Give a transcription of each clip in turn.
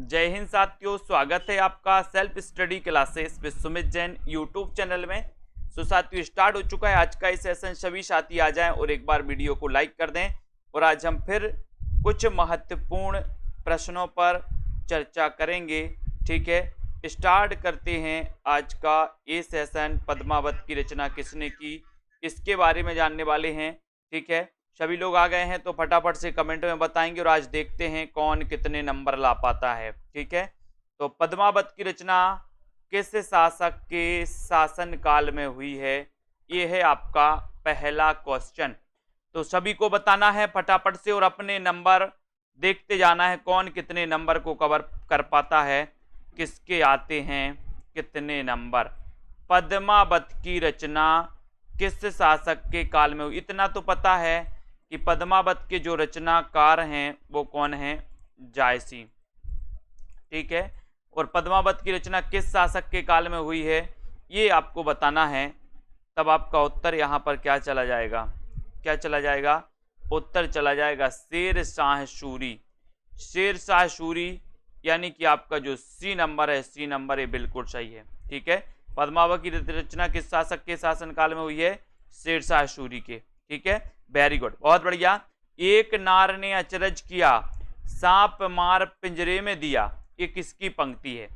जय हिंद साथियों, स्वागत है आपका self study classes with Sumit Jain YouTube channel में। सो साथियों, स्टार्ट हो चुका है आज का इस सेशन। सभी साथी आ जाएं और एक बार वीडियो को लाइक कर दें। और आज हम फिर कुछ महत्वपूर्ण प्रश्नों पर चर्चा करेंगे। ठीक है, स्टार्ट करते हैं आज का ये सेशन। पद्मावत की रचना किसने की, इसके बारे में जानने वाले हैं। ठीक है, सभी लोग आ गए हैं तो फटाफट से कमेंट में बताएंगे और आज देखते हैं कौन कितने नंबर ला पाता है। ठीक है, तो पद्मावत की रचना किस शासक के शासन काल में हुई है, ये है आपका पहला क्वेश्चन। तो सभी को बताना है फटाफट से और अपने नंबर देखते जाना है कौन कितने नंबर को कवर कर पाता है, किसके आते हैं कितने नंबर। पद्मावत की रचना किस शासक के काल में हुई, इतना तो पता है कि पद्मावत के जो रचनाकार हैं वो कौन हैं, जायसी। ठीक है, और पद्मावत की रचना किस शासक के काल में हुई है ये आपको बताना है। तब आपका उत्तर यहाँ पर क्या चला जाएगा, क्या चला जाएगा, उत्तर चला जाएगा शेर शाह सूरी। शेर शाह सूरी यानी कि आपका जो सी नंबर है, सी नंबर ये बिल्कुल सही है। ठीक है, पद्मावत की रचना किस शासक के शासनकाल में हुई है, शेर शाह सूरी के। ठीक है, वेरी गुड, बहुत बढ़िया। एक नार ने अचरज किया, सांप मार पिंजरे में दिया, ये किसकी पंक्ति है,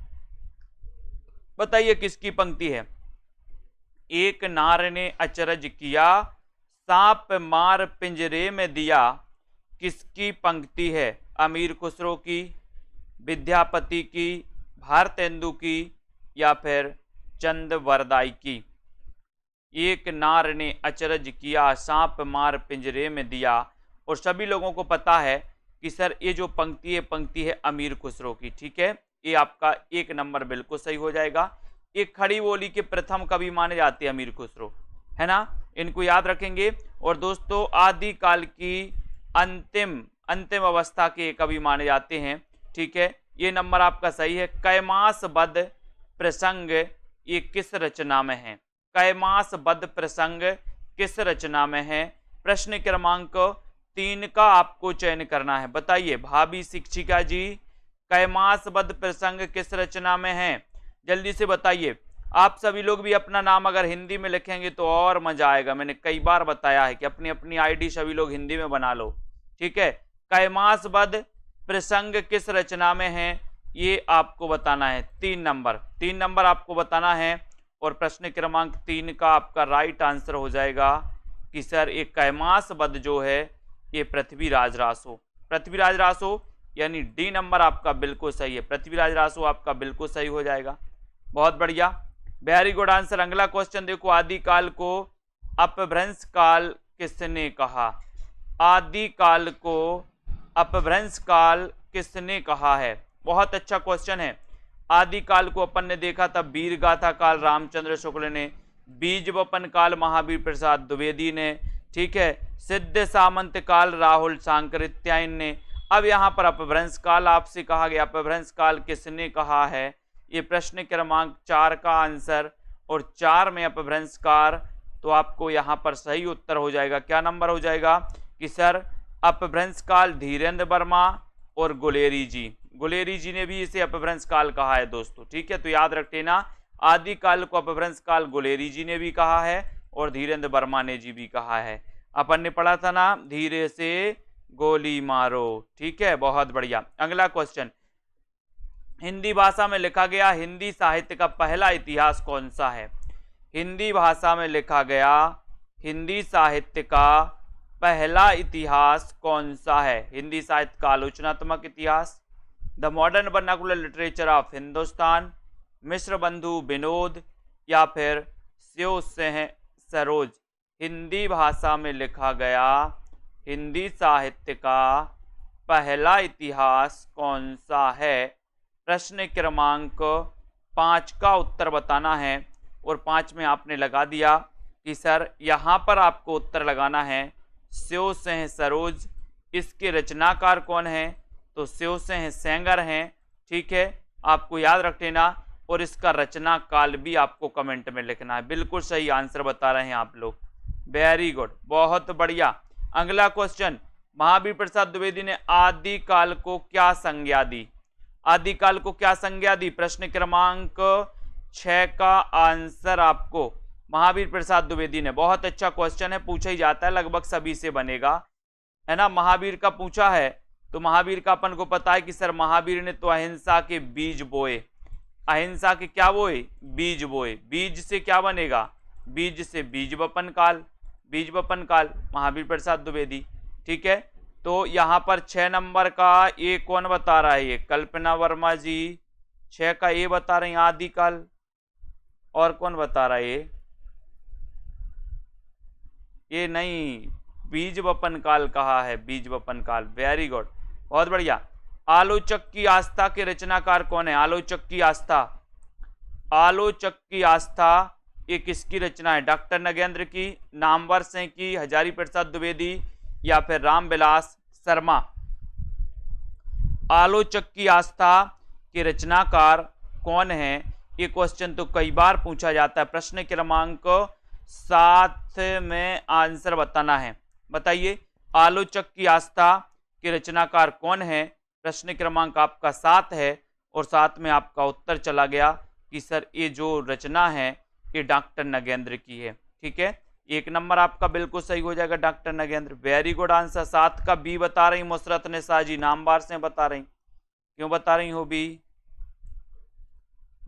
बताइए किसकी पंक्ति है। एक नार ने अचरज किया, सांप मार पिंजरे में दिया, किसकी पंक्ति है। अमीर खुसरो की, विद्यापति की, भारतेंदु की, या फिर चंदवरदाई की। एक नार ने अचरज किया, सांप मार पिंजरे में दिया। और सभी लोगों को पता है कि सर ये जो पंक्ति है अमीर खुसरो की। ठीक है, ये आपका एक नंबर बिल्कुल सही हो जाएगा। एक खड़ी बोली के प्रथम कवि माने जाते हैं अमीर खुसरो, है ना, इनको याद रखेंगे। और दोस्तों आदिकाल की अंतिम अवस्था के कवि माने जाते हैं। ठीक है, ये नंबर आपका सही है। कैमासबद्ध प्रसंग ये किस रचना में है, कैमासबद्ध प्रसंग किस रचना में है। प्रश्न क्रमांक 3 का आपको चयन करना है। बताइए भाभी शिक्षिका जी, कैमासबद्ध प्रसंग किस रचना में है, जल्दी से बताइए। आप सभी लोग भी अपना नाम अगर हिंदी में लिखेंगे तो और मजा आएगा। मैंने कई बार बताया है कि अपनी अपनी आईडी सभी लोग हिंदी में बना लो। ठीक है, कैमासबद्ध प्रसंग किस रचना में है ये आपको बताना है। 3 नंबर आपको बताना है। और प्रश्न क्रमांक 3 का आपका राइट आंसर हो जाएगा कि सर एक कैमासबद्ध जो है ये पृथ्वीराज रासो, पृथ्वीराज रासो यानी डी नंबर आपका बिल्कुल सही है। पृथ्वीराज रासो आपका बिल्कुल सही हो जाएगा, बहुत बढ़िया, वेरी गुड आंसर। अगला क्वेश्चन देखो, आदिकाल को अपभ्रंश काल किसने कहा, आदिकाल को अपभ्रंश काल किसने कहा है। बहुत अच्छा क्वेश्चन है। आदिकाल को अपन ने देखा था वीर गाथा काल रामचंद्र शुक्ल ने, बीज वपन काल महावीर प्रसाद द्विवेदी ने, ठीक है, सिद्ध सामंत काल राहुल सांकृत्यायन ने। अब यहाँ पर अपभ्रंश काल आपसे कहा गया, अपभ्रंश काल किसने कहा है, ये प्रश्न क्रमांक 4 का आंसर। और 4 में अपभ्रंश काल, तो आपको यहाँ पर सही उत्तर हो जाएगा। क्या नंबर हो जाएगा कि सर अपभ्रंश काल धीरेन्द्र वर्मा और गुलेरी जी ने भी इसे अपभ्रंश काल कहा है दोस्तों। ठीक है, तो याद रख लेना आदिकाल को अपभ्रंश काल गुलेरी जी ने भी कहा है और धीरेन्द्र वर्मा ने जी भी कहा है। अपन ने पढ़ा था ना, धीरे से गोली मारो। ठीक है, बहुत बढ़िया। अगला क्वेश्चन, हिंदी भाषा में लिखा गया हिंदी साहित्य का पहला इतिहास कौन सा है। हिंदी भाषा में लिखा गया हिंदी साहित्य का पहला इतिहास कौन सा है। हिंदी साहित्य का आलोचनात्मक इतिहास, the modern vernacular literature of Hindustan, Mishra Bandhu Vinod, या फिर शिव सिंह सरोज। हिंदी भाषा में लिखा गया हिंदी साहित्य का पहला इतिहास कौन सा है। प्रश्न क्रमांक 5 का उत्तर बताना है। और 5 में आपने लगा दिया कि सर यहाँ पर आपको उत्तर लगाना है शिव सिंह सरोज। इसके रचनाकार कौन है, तो शिव सिंह सेंगर हैं। ठीक है, आपको याद रख लेना। और इसका रचना काल भी आपको कमेंट में लिखना है। बिल्कुल सही आंसर बता रहे हैं आप लोग, वेरी गुड, बहुत बढ़िया। अगला क्वेश्चन, महावीर प्रसाद द्विवेदी ने आदिकाल को क्या संज्ञा दी। आदिकाल को क्या संज्ञा दी? प्रश्न क्रमांक 6 का आंसर आपको महावीर प्रसाद द्विवेदी ने। बहुत अच्छा क्वेश्चन है, पूछा ही जाता है, लगभग सभी से बनेगा, है ना। महावीर का पूछा है तो महावीर का अपन को पता है कि सर महावीर ने तो अहिंसा के बीज बोए। अहिंसा के क्या बोए? बीज बोए। बीज से क्या बनेगा? बीज से बीज वपन काल, बीज वपन काल, महावीर प्रसाद द्विवेदी। ठीक है, तो यहां पर 6 नंबर का ए कौन बता रहा है? ये कल्पना वर्मा जी 6 का ए बता रहे हैं, आदिकाल। और कौन बता रहा है? ये नहीं, बीज वपन काल कहा है, बीज वपन काल। वेरी गुड, बहुत बढ़िया। आलोचक की आस्था के रचनाकार कौन है? आलोचक की आस्था, आलोचक की आस्था ये किसकी रचना है? डॉक्टर नगेंद्र की, नामवर सिंह की, हजारी प्रसाद द्विवेदी या फिर रामविलास शर्मा? आलोचक की आस्था के रचनाकार कौन है? ये क्वेश्चन तो कई बार पूछा जाता है। प्रश्न क्रमांक 7 में आंसर बताना है। बताइए, आलोचक की आस्था के रचनाकार कौन है? प्रश्न क्रमांक आपका 7 है और 7 में आपका उत्तर चला गया कि सर ये जो रचना है ये डॉक्टर नगेंद्र की है। ठीक है, 1 नंबर आपका बिल्कुल सही हो जाएगा, doctor Nagendra. Very good answer. 7 का बी बता रही मुसरत निसा जी, नामवार से बता रही। क्यों बता रही हो? बी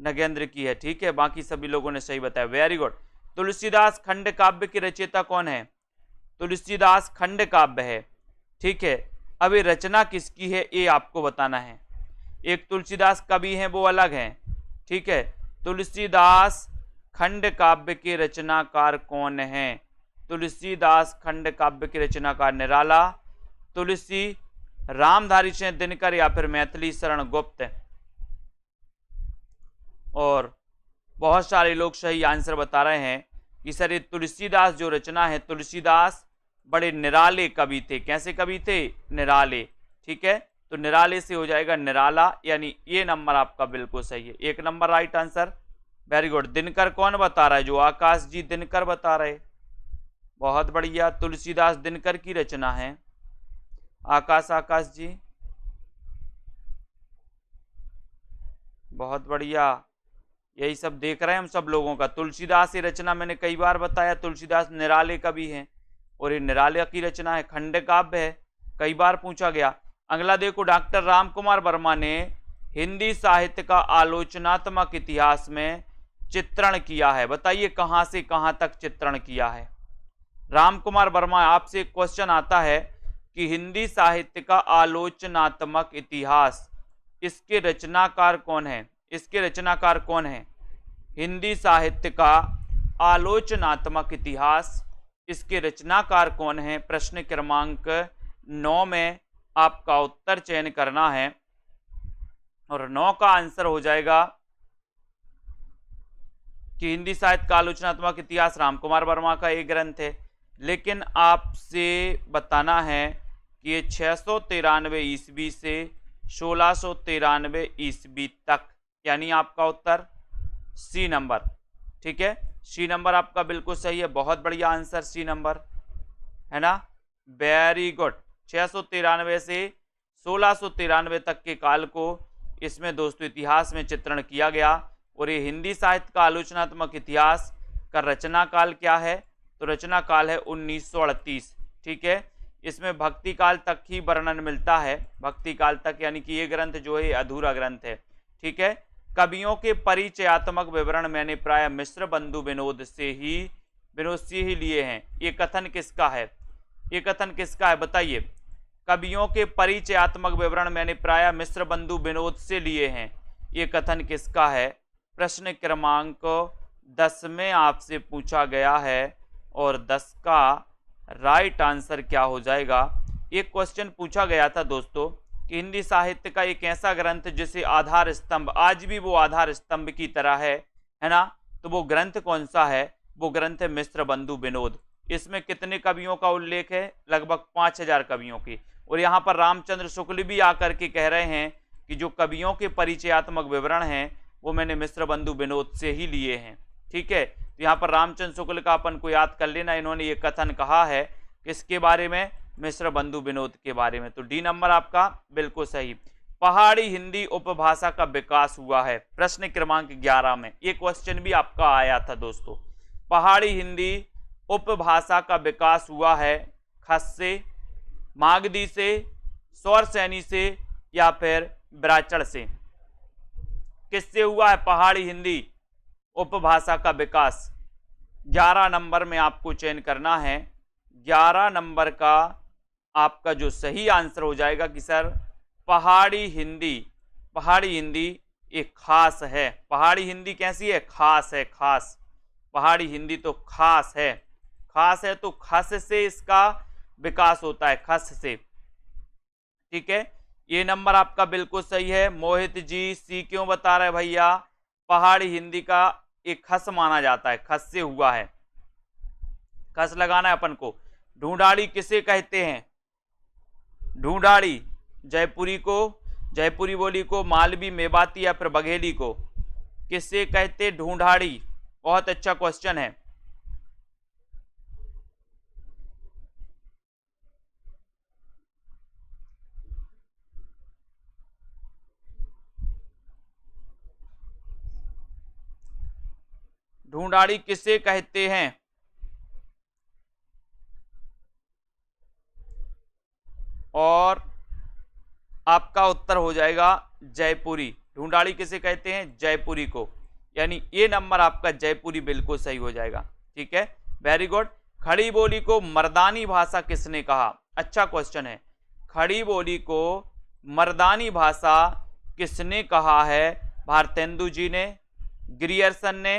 नगेंद्र की है। ठीक है, बाकी सभी लोगों ने सही बताया। Very good. तुलसीदास खंड काव्य के रचयिता कौन है? तुलसीदास खंड काव्य है। ठीक है, अब ये रचना किसकी है ये आपको बताना है। एक तुलसीदास कवि हैं, वो अलग हैं। ठीक है, तुलसीदास खंड काव्य के रचनाकार कौन है? तुलसीदास खंड काव्य के रचनाकार निराला, तुलसी, रामधारी सिंह दिनकर या फिर मैथिली शरण गुप्त? और बहुत सारे लोग सही आंसर बता रहे हैं कि सर ये तुलसीदास जो रचना है, तुलसीदास बड़े निराले कवि थे। कैसे कवि थे? निराले। ठीक है, तो निराले से हो जाएगा निराला, यानी ये नंबर आपका बिल्कुल सही है। 1 number right answer. Very good. Dinkar कौन बता रहा है? जो आकाश जी दिनकर बता रहे। बहुत बढ़िया, तुलसीदास दिनकर की रचना है। आकाश जी, बहुत बढ़िया। यही सब देख रहे हैं हम सब लोगों का। तुलसीदास ये रचना मैंने कई बार बताया, तुलसीदास निराले कवि हैं और ये निराले की रचना है, खंड काव्य है, कई बार पूछा गया। अगला देखो, डॉक्टर रामकुमार वर्मा ने हिंदी साहित्य का आलोचनात्मक इतिहास में चित्रण किया है। बताइए कहां से कहां तक चित्रण किया है? रामकुमार वर्मा, आपसे क्वेश्चन आता है कि हिंदी साहित्य का आलोचनात्मक इतिहास, इसके रचनाकार कौन है? इसके रचनाकार कौन है? हिंदी साहित्य का आलोचनात्मक इतिहास, इसके रचनाकार कौन है? प्रश्न क्रमांक 9 में आपका उत्तर चयन करना है और 9 का आंसर हो जाएगा कि हिंदी साहित्य का आलोचनात्मक इतिहास रामकुमार वर्मा का एक ग्रंथ है। लेकिन आपसे बताना है कि ये 693 ईस्वी से 1693 ईस्वी तक, यानी आपका उत्तर सी नंबर। ठीक है, सी नंबर आपका बिल्कुल सही है। बहुत बढ़िया आंसर, सी नंबर, है ना। Very good. 693 से 1693 तक के काल को इसमें दोस्तों इतिहास में चित्रण किया गया। और ये हिंदी साहित्य का आलोचनात्मक इतिहास का रचना काल क्या है? तो रचना काल है 1938। ठीक है, इसमें भक्ति काल तक ही वर्णन मिलता है, भक्ति काल तक, यानी कि ये ग्रंथ जो है अधूरा ग्रंथ है। ठीक है, कवियों के परिचयात्मक विवरण मैंने प्राय मिश्र बंधु विनोद से ही लिए हैं। ये कथन किसका है? ये कथन किसका है बताइए? कवियों के परिचयात्मक विवरण मैंने प्राय मिश्र बंधु विनोद से लिए हैं, ये कथन किसका है? प्रश्न क्रमांक 10 में आपसे पूछा गया है और 10 का राइट आंसर क्या हो जाएगा? एक क्वेश्चन पूछा गया था दोस्तों कि हिंदी साहित्य का एक ऐसा ग्रंथ जिसे आधार स्तंभ, आज भी वो आधार स्तंभ की तरह है ना, तो वो ग्रंथ कौन सा है? वो ग्रंथ है मिश्र बंधु विनोद। इसमें कितने कवियों का उल्लेख है? लगभग 5000 कवियों की। और यहाँ पर रामचंद्र शुक्ल भी आकर के कह रहे हैं कि जो कवियों के परिचयात्मक विवरण हैं वो मैंने मिश्र बंधु विनोद से ही लिए हैं। ठीक है, तो यहाँ पर रामचंद्र शुक्ल का अपन को याद कर लेना, इन्होंने ये कथन कहा है किसके बारे में? मिश्र बंधु विनोद के बारे में। तो डी नंबर आपका बिल्कुल सही। पहाड़ी हिंदी उपभाषा का विकास हुआ है? प्रश्न क्रमांक 11 में ये क्वेश्चन भी आपका आया था दोस्तों। पहाड़ी हिंदी उपभाषा का विकास हुआ है खस से, मागधी से, सौरसैनी से या फिर ब्राचड़ से? किससे हुआ है पहाड़ी हिंदी उपभाषा का विकास? 11 नंबर में आपको चयन करना है। 11 नंबर का आपका जो सही आंसर हो जाएगा कि सर पहाड़ी हिंदी एक खास है। पहाड़ी हिंदी कैसी है? खास है, खास। पहाड़ी हिंदी तो खास है, खास है तो खस से इसका विकास होता है, खस से। ठीक है, ये नंबर आपका बिल्कुल सही है। मोहित जी सी क्यों बता रहे भैया? पहाड़ी हिंदी का एक खस माना जाता है, खस से हुआ है, खस लगाना है अपन को। ढूंढाड़ी किसे कहते हैं? ढूंढाड़ी जयपुरी को, जयपुरी बोली को, मालवी, मेवाती या फिर बघेली को किससे कहते? ढूंढाड़ी। बहुत अच्छा क्वेश्चन है। ढूंढाड़ी किसे कहते हैं? और आपका उत्तर हो जाएगा जयपुरी। ढूंढाड़ी किसे कहते हैं? जयपुरी को। यानी ये नंबर आपका जयपुरी बिल्कुल सही हो जाएगा। ठीक है, वेरी गुड। खड़ी बोली को मर्दानी भाषा किसने कहा? अच्छा क्वेश्चन है। खड़ी बोली को मर्दानी भाषा किसने कहा है? भारतेंदु जी ने, ग्रियर्सन ने,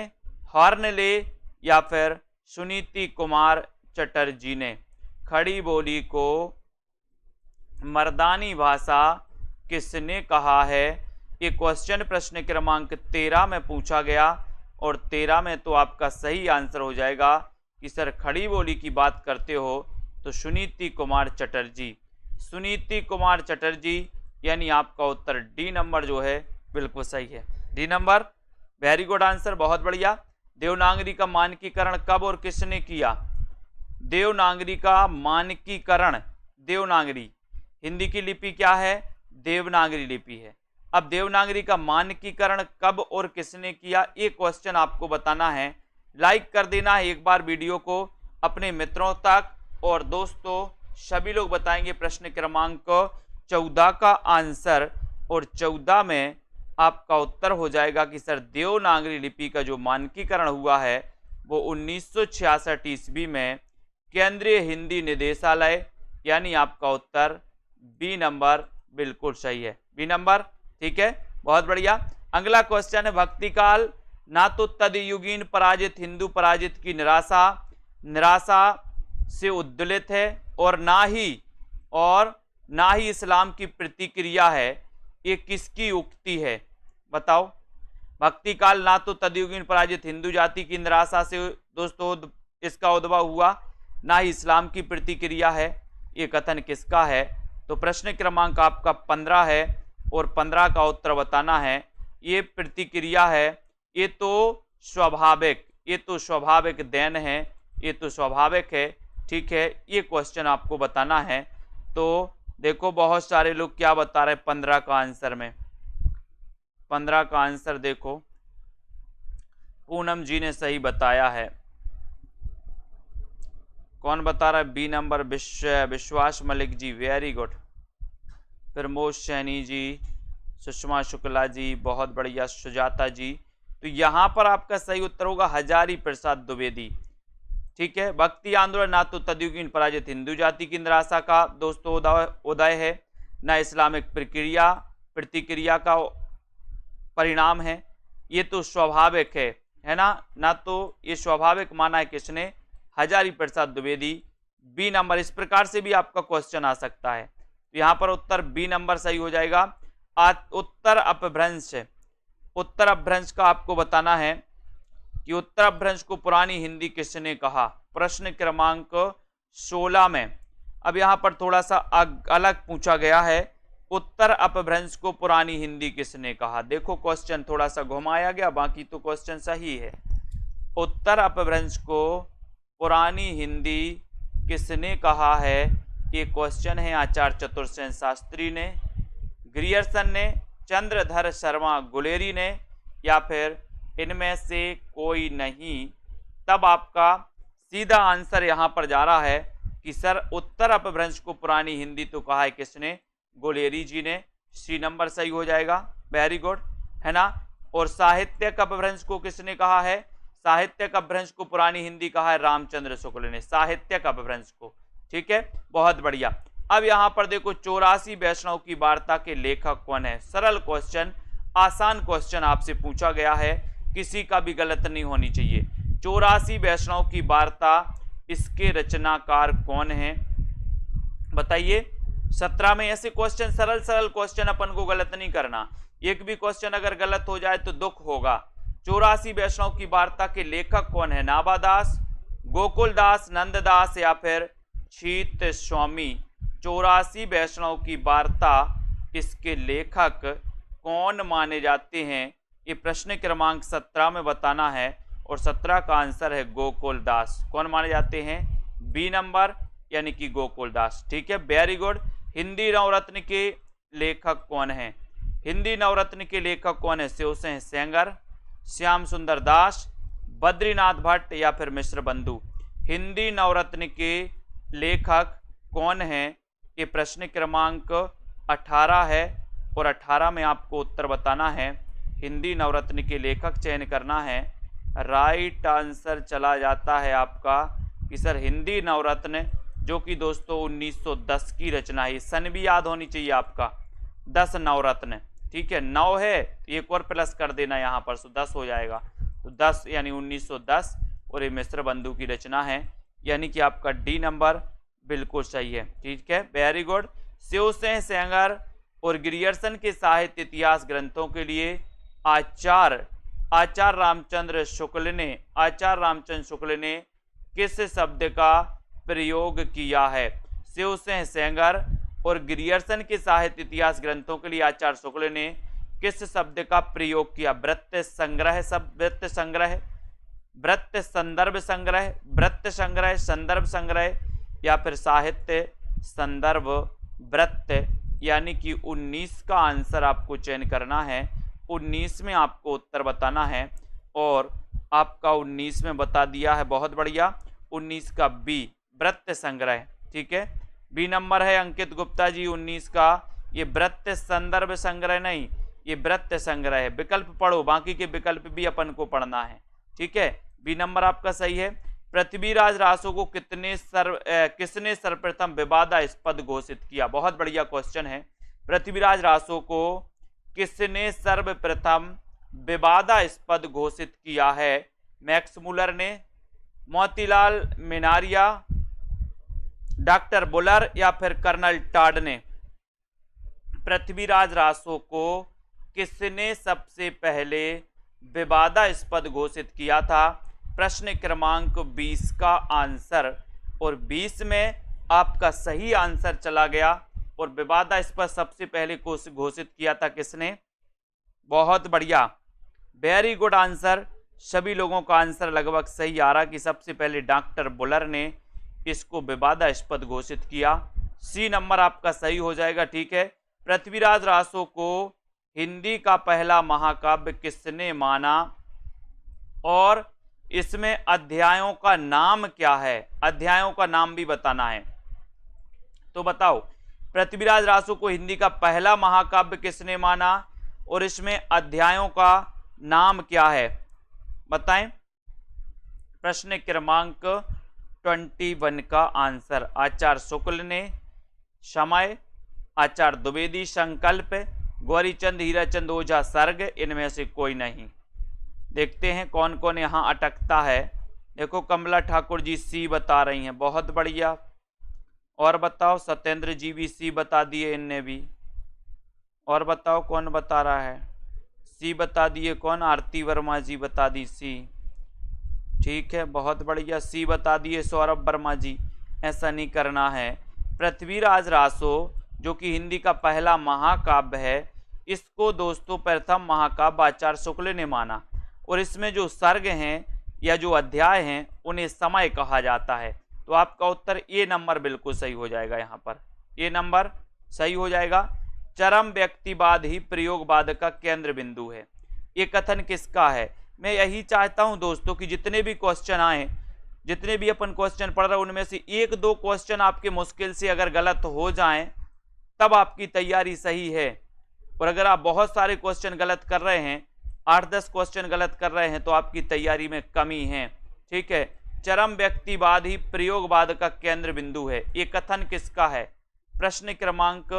हॉर्नले या फिर सुनीति कुमार चटर्जी ने? खड़ी बोली को मर्दानी भाषा किसने कहा है? ये क्वेश्चन प्रश्न क्रमांक 13 में पूछा गया और 13 में तो आपका सही आंसर हो जाएगा कि सर खड़ी बोली की बात करते हो तो सुनीति कुमार चटर्जी। सुनीति कुमार चटर्जी, यानी आपका उत्तर डी नंबर जो है बिल्कुल सही है। D number, very good answer, बहुत बढ़िया। देवनागरी का मानकीकरण कब और किसने किया? देवनागरी का मानकीकरण, देवनागरी हिंदी की लिपि क्या है? देवनागरी लिपि है। अब देवनागरी का मानकीकरण कब और किसने किया? ये क्वेश्चन आपको बताना है। लाइक कर देना है एक बार वीडियो को अपने मित्रों तक, और दोस्तों सभी लोग बताएंगे प्रश्न क्रमांक 14 का आंसर, और 14 में आपका उत्तर हो जाएगा कि सर देवनागरी लिपि का जो मानकीकरण हुआ है वो 1966 ईस्वी में केंद्रीय हिंदी निदेशालय, यानी आपका उत्तर बी नंबर बिल्कुल सही है। बी नंबर, ठीक है, बहुत बढ़िया। अगला क्वेश्चन है, भक्ति काल ना तो तदयुगीन पराजित हिंदू पराजित की निराशा से उद्दुलित है और ना ही इस्लाम की प्रतिक्रिया है। ये किसकी उक्ति है? बताओ। भक्ति काल ना तो तदयुगीन पराजित हिंदू जाति की निराशा से दोस्तों इसका उद्भव हुआ, ना ही इस्लाम की प्रतिक्रिया है। ये कथन किसका है? तो प्रश्न क्रमांक आपका 15 है और 15 का उत्तर बताना है। ये प्रतिक्रिया है, ये तो स्वाभाविक देन है, ये तो स्वाभाविक है। ठीक है, ये क्वेश्चन आपको बताना है। तो देखो बहुत सारे लोग क्या बता रहे हैं 15 का आंसर में। 15 का आंसर देखो, पूनम जी ने सही बताया है। कौन बता रहा है? बी नंबर, विश्वास मलिक जी, वेरी गुड। प्रमोद सैनी जी, सुषमा शुक्ला जी, बहुत बढ़िया। सुजाता जी, तो यहाँ पर आपका सही उत्तर होगा हजारी प्रसाद द्विवेदी। ठीक है, भक्ति आंदोलन ना तो तदयुगीन पराजित हिंदू जाति की निराशा का दोस्तों उदय है, ना इस्लामिक प्रतिक्रिया का परिणाम है। ये तो स्वाभाविक है ना तो ये स्वाभाविक माना है किसने? हजारी प्रसाद द्विवेदी। बी नंबर, इस प्रकार से भी आपका क्वेश्चन आ सकता है। तो यहाँ पर उत्तर बी नंबर सही हो जाएगा। उत्तर अपभ्रंश का आपको बताना है कि उत्तर अपभ्रंश को पुरानी हिंदी किसने कहा? प्रश्न क्रमांक 16 में। अब यहाँ पर थोड़ा सा अलग पूछा गया है, उत्तर अपभ्रंश को पुरानी हिंदी किसने कहा? देखो क्वेश्चन थोड़ा सा घुमाया गया, बाकी तो क्वेश्चन सही है। उत्तर अपभ्रंश को पुरानी हिंदी किसने कहा है? ये क्वेश्चन है आचार्य चतुर्सेन शास्त्री ने, ग्रियर्सन ने, चंद्रधर शर्मा गुलेरी ने, या फिर इनमें से कोई नहीं। तब आपका सीधा आंसर यहां पर जा रहा है कि सर उत्तर अपभ्रंश को पुरानी हिंदी तो कहा है किसने, गुलेरी जी ने। सी नंबर सही हो जाएगा, वेरी गुड, है ना। और साहित्यिक अपभ्रंश को किसने कहा है, साहित्यिक अपभ्रंश को पुरानी हिंदी कहा है रामचंद्र शुक्ल ने, साहित्यिक अपभ्रंश को, ठीक है, बहुत बढ़िया। अब यहां पर देखो 84 वैष्णव की वार्ता के लेखक कौन है। सरल क्वेश्चन, आसान क्वेश्चन आपसे पूछा गया है, किसी का भी गलत नहीं होनी चाहिए। 84 वैष्णव की वार्ता, इसके रचनाकार कौन है बताइए। 17 में ऐसे क्वेश्चन, सरल सरल क्वेश्चन, अपन को गलत नहीं करना। एक भी क्वेश्चन अगर गलत हो जाए तो दुख होगा। 84 वैष्णव की वार्ता के लेखक कौन है, नाभादास, गोकुलदास, नंददास, या फिर छीत स्वामी। 84 वैष्णव की वार्ता, इसके लेखक कौन माने जाते हैं, ये प्रश्न क्रमांक 17 में बताना है। और 17 का आंसर है गोकुलदास। कौन माने जाते हैं, बी नंबर, यानी कि गोकुलदास, ठीक है, वेरी गुड। हिंदी नवरत्न के लेखक कौन है, हिंदी नवरत्न के लेखक कौन है, शिव सिंह सेंगर, श्याम सुंदर दास, बद्रीनाथ भट्ट, या फिर मिश्र बंधु। हिंदी नवरत्न के लेखक कौन है, ये प्रश्न क्रमांक 18 है। और 18 में आपको उत्तर बताना है। हिंदी नवरत्न के लेखक चयन करना है। राइट आंसर चला जाता है आपका कि सर हिंदी नवरत्न, जो कि दोस्तों 1910 की रचना है। सन भी याद होनी चाहिए आपका, 10 नवरत्न, ठीक है, 9 है, एक और प्लस कर देना यहाँ पर, तो 10 हो जाएगा। तो 10 यानी 1910, और ये मिश्र बंधु की रचना है, यानी कि आपका डी नंबर बिल्कुल सही है, ठीक है, वेरी गुड। शिव सिंह सेंगर और ग्रियर्सन के साहित्य इतिहास ग्रंथों के लिए आचार्य रामचंद्र शुक्ल ने किस शब्द का प्रयोग किया है। शिव सिंह सेंगर और ग्रियर्सन के साहित्य इतिहास ग्रंथों के लिए आचार्य शुक्ल ने किस शब्द का प्रयोग किया। वृत्त संग्रह, वृत्त संग्रह, वृत्त संदर्भ संग्रह, वृत्त संग्रह, संदर्भ संग्रह, या फिर साहित्य संदर्भ वृत्त। यानी कि 19 का आंसर आपको चयन करना है। 19 में आपको उत्तर बताना है, और आपका 19 में बता दिया है, बहुत बढ़िया। 19 का बी, वृत्त संग्रह, ठीक है, बी नंबर है अंकित गुप्ता जी 19 का। ये वृत्त संदर्भ संग्रह नहीं, ये वृत्त संग्रह है। विकल्प पढ़ो, बाकी के विकल्प भी अपन को पढ़ना है, ठीक है, बी नंबर आपका सही है। पृथ्वीराज रासो को किसने सर्वप्रथम विवादास्पद घोषित किया। बहुत बढ़िया क्वेश्चन है। पृथ्वीराज रासो को किसने सर्वप्रथम विवादास्पद घोषित किया है। मैक्स मुलर ने, मोतीलाल मिनारिया, डॉक्टर बुलर, या फिर कर्नल टाड ने। पृथ्वीराज रासो को किसने सबसे पहले विवादास्पद घोषित किया था। प्रश्न क्रमांक 20 का आंसर, और 20 में आपका सही आंसर चला गया। और विवादास्पद सबसे पहले घोषित किया था किसने। बहुत बढ़िया, वेरी गुड आंसर। सभी लोगों का आंसर लगभग सही आ रहा कि सबसे पहले डॉक्टर बुलर ने इसको विवादास्पद घोषित किया। सी नंबर आपका सही हो जाएगा, ठीक है। पृथ्वीराज रासो को हिंदी का पहला महाकाव्य किसने माना, और इसमें अध्यायों का नाम क्या है। अध्यायों का नाम भी बताना है, तो बताओ पृथ्वीराज रासो को हिंदी का पहला महाकाव्य किसने माना, और इसमें अध्यायों का नाम क्या है, बताएं। प्रश्न क्रमांक 21 का आंसर आचार्य शुक्ल ने, समय, आचार्य द्विवेदी संकल्प, गौरीचंद हीराचंद ओझा सर्ग, इनमें से कोई नहीं। देखते हैं कौन कौन यहाँ अटकता है। देखो कमला ठाकुर जी सी बता रही हैं, बहुत बढ़िया। और बताओ, सत्येंद्र जी भी सी बता दिए इनने भी। और बताओ कौन बता रहा है, सी बता दिए कौन, आरती वर्मा जी बता दी सी, ठीक है, बहुत बढ़िया, सी बता दिए सौरभ वर्मा जी। ऐसा नहीं करना है। पृथ्वीराज रासो जो कि हिंदी का पहला महाकाव्य है, इसको दोस्तों प्रथम महाकाव्य आचार्य शुक्ल ने माना। और इसमें जो सर्ग हैं या जो अध्याय हैं उन्हें समय कहा जाता है। तो आपका उत्तर ए नंबर बिल्कुल सही हो जाएगा। यहाँ पर ए नंबर सही हो जाएगा। चरम व्यक्तिवाद ही प्रयोगवाद का केंद्र बिंदु है। ये कथन किसका है? मैं यही चाहता हूं दोस्तों कि जितने भी क्वेश्चन आए, जितने भी अपन क्वेश्चन पढ़ रहे हैं, उनमें से एक दो क्वेश्चन आपके मुश्किल से अगर गलत हो जाएं तब आपकी तैयारी सही है। और अगर आप बहुत सारे क्वेश्चन गलत कर रहे हैं, 8-10 क्वेश्चन गलत कर रहे हैं, तो आपकी तैयारी में कमी है। ठीक है, चरम व्यक्तिवाद ही प्रयोगवाद का केंद्र बिंदु है। ये कथन किसका है? प्रश्न क्रमांक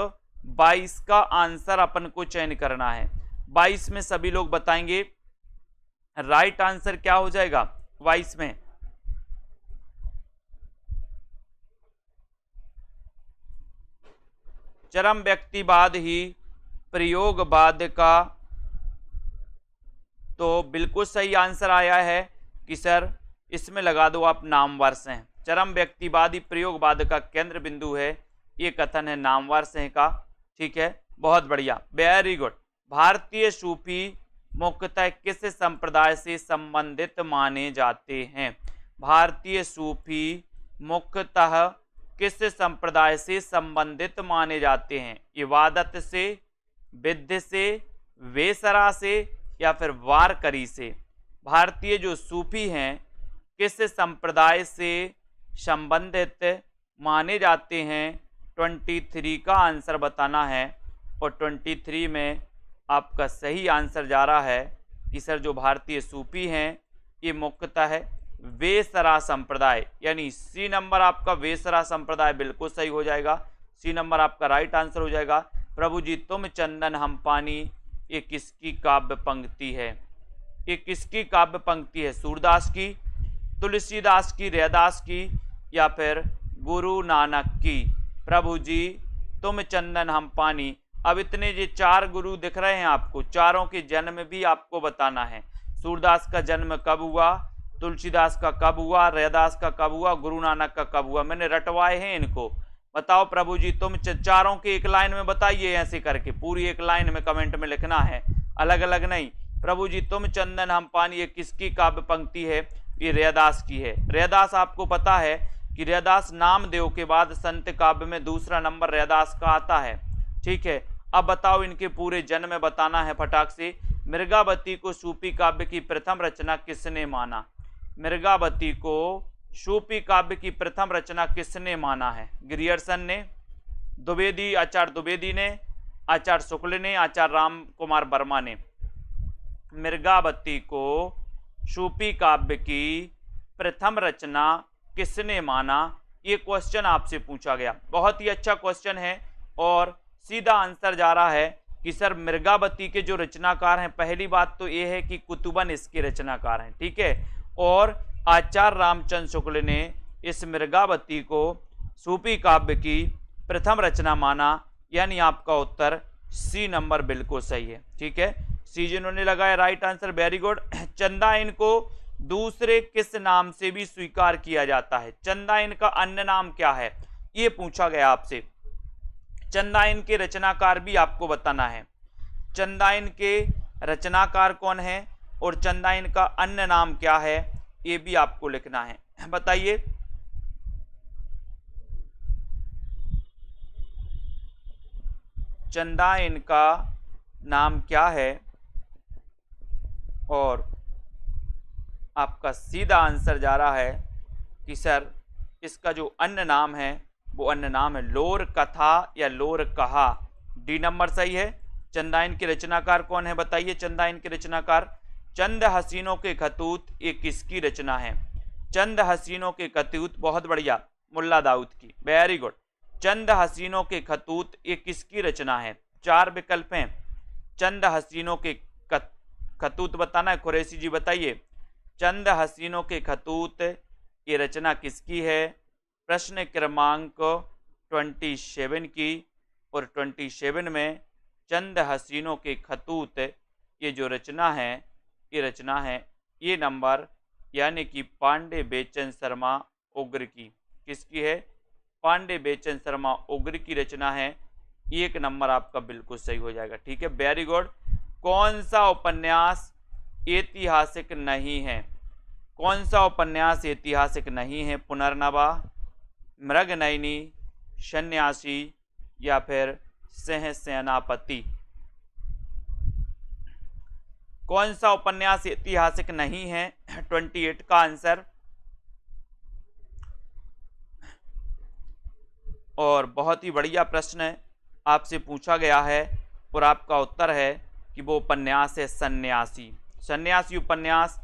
22 का आंसर अपन को चयन करना है। 22 में सभी लोग बताएंगे राइट आंसर क्या हो जाएगा। 22 में चरम व्यक्तिवाद ही प्रयोगवाद का, तो बिल्कुल सही आंसर आया है कि सर इसमें लगा दो आप नामवर से। चरम व्यक्तिवादी प्रयोगवाद का केंद्र बिंदु है, ये कथन है नामवर से का। ठीक है, बहुत बढ़िया, वेरी गुड। भारतीय सूफी मुख्यतः किस संप्रदाय से संबंधित माने जाते हैं? भारतीय सूफी मुख्यतः किस संप्रदाय से संबंधित माने जाते हैं? इबादत से, विद्य से, वेसरा से, या फिर वारकरी से? भारतीय जो सूफी हैं किस संप्रदाय से संबंधित माने जाते हैं? 23 का आंसर बताना है। और 23 में आपका सही आंसर जा रहा है कि सर जो भारतीय सूफी हैं ये मुख्यतः है वेसरा संप्रदाय, यानी सी नंबर आपका वेसरा संप्रदाय बिल्कुल सही हो जाएगा। सी नंबर आपका राइट आंसर हो जाएगा। प्रभु जी तुम चंदन हम पानी, ये किसकी काव्य पंक्ति है? ये किसकी काव्य पंक्ति है? सूरदास की, तुलसीदास की, रैदास की, या फिर गुरु नानक की? प्रभु जी तुम चंदन हम पानी। अब इतने ये 4 गुरु दिख रहे हैं आपको, चारों के जन्म भी आपको बताना है। सूरदास का जन्म कब हुआ, तुलसीदास का कब हुआ, रैदास का कब हुआ, गुरु नानक का कब हुआ? मैंने रटवाए हैं इनको। बताओ प्रभु जी तुम चारों के एक लाइन में बताइए, ऐसे करके पूरी एक लाइन में कमेंट में लिखना है, अलग अलग नहीं। प्रभु जी तुम चंदन हम पानी, ये किसकी काव्य पंक्ति है? ये रैदास की है। रैदास आपको पता है कि रैदास नामदेव के बाद संत काव्य में दूसरा नंबर रैदास का आता है। ठीक है, अब बताओ इनके पूरे जन्म में बताना है फटाक से। मृगावती को सूफी काव्य की प्रथम रचना किसने माना? मृगावती को सूफी काव्य की प्रथम रचना किसने माना है? ग्रियर्सन ने, द्विवेदी, आचार्य द्विवेदी ने, आचार्य शुक्ल ने, आचार्य राम कुमार वर्मा ने। मृगावती को सूफी काव्य की प्रथम रचना किसने माना? ये क्वेश्चन आपसे पूछा गया, बहुत ही अच्छा क्वेश्चन है। और सीधा आंसर जा रहा है कि सर मृगावती के जो रचनाकार हैं, पहली बात तो ये है कि कुतुबन इसके रचनाकार हैं। ठीक है, और आचार्य रामचंद्र शुक्ल ने इस मृगावती को सूफी काव्य की प्रथम रचना माना, यानी आपका उत्तर सी नंबर बिल्कुल सही है। ठीक है, सी जिन्होंने लगाया राइट आंसर, वेरी गुड। चंदाइन को दूसरे किस नाम से भी स्वीकार किया जाता है? चंदाइन का अन्य नाम क्या है? ये पूछा गया आपसे। चंदाइन के रचनाकार भी आपको बताना है। चंदाइन के रचनाकार कौन है और चंदाइन का अन्य नाम क्या है, ये भी आपको लिखना है। बताइए। चंदाइन का नाम क्या है? और आपका सीधा आंसर जा रहा है कि सर इसका जो अन्य नाम है वो अन्य नाम है लोर कथा या लोर कहा। डी नंबर सही है। चंदाइन के रचनाकार कौन है बताइए? चंदाइन के रचनाकार चंद हसीनों के खतूत, ये किसकी रचना है? चंद हसीनों के खतूत, बहुत बढ़िया, मुल्ला दाऊद की, वेरी गुड। चंद हसीनों के खतूत ये किसकी रचना है? 4 विकल्प हैं। चंद हसीनों के खतूत बताना है, कुरैशी जी बताइए। चंद हसीनों के खतूत ये रचना किसकी है? प्रश्न क्रमांक 27 की। और 27 में चंद हसीनों के खतूत ये जो रचना है, ये रचना है ये नंबर यानी कि पांडे बेचन शर्मा उग्र की। किसकी है? पांडे बेचन शर्मा उग्र की रचना है। 1 नंबर आपका बिल्कुल सही हो जाएगा। ठीक है, वेरी गुड। कौन सा उपन्यास ऐतिहासिक नहीं है? कौन सा उपन्यास ऐतिहासिक नहीं है? पुनर्नवा, मृगनयनी, सन्यासी या फिर सिंह सेनापति। कौन सा उपन्यास ऐतिहासिक नहीं है? 28 का आंसर। और बहुत ही बढ़िया प्रश्न आपसे पूछा गया है और आपका उत्तर है कि वो उपन्यास है सन्यासी। सन्यासी उपन्यास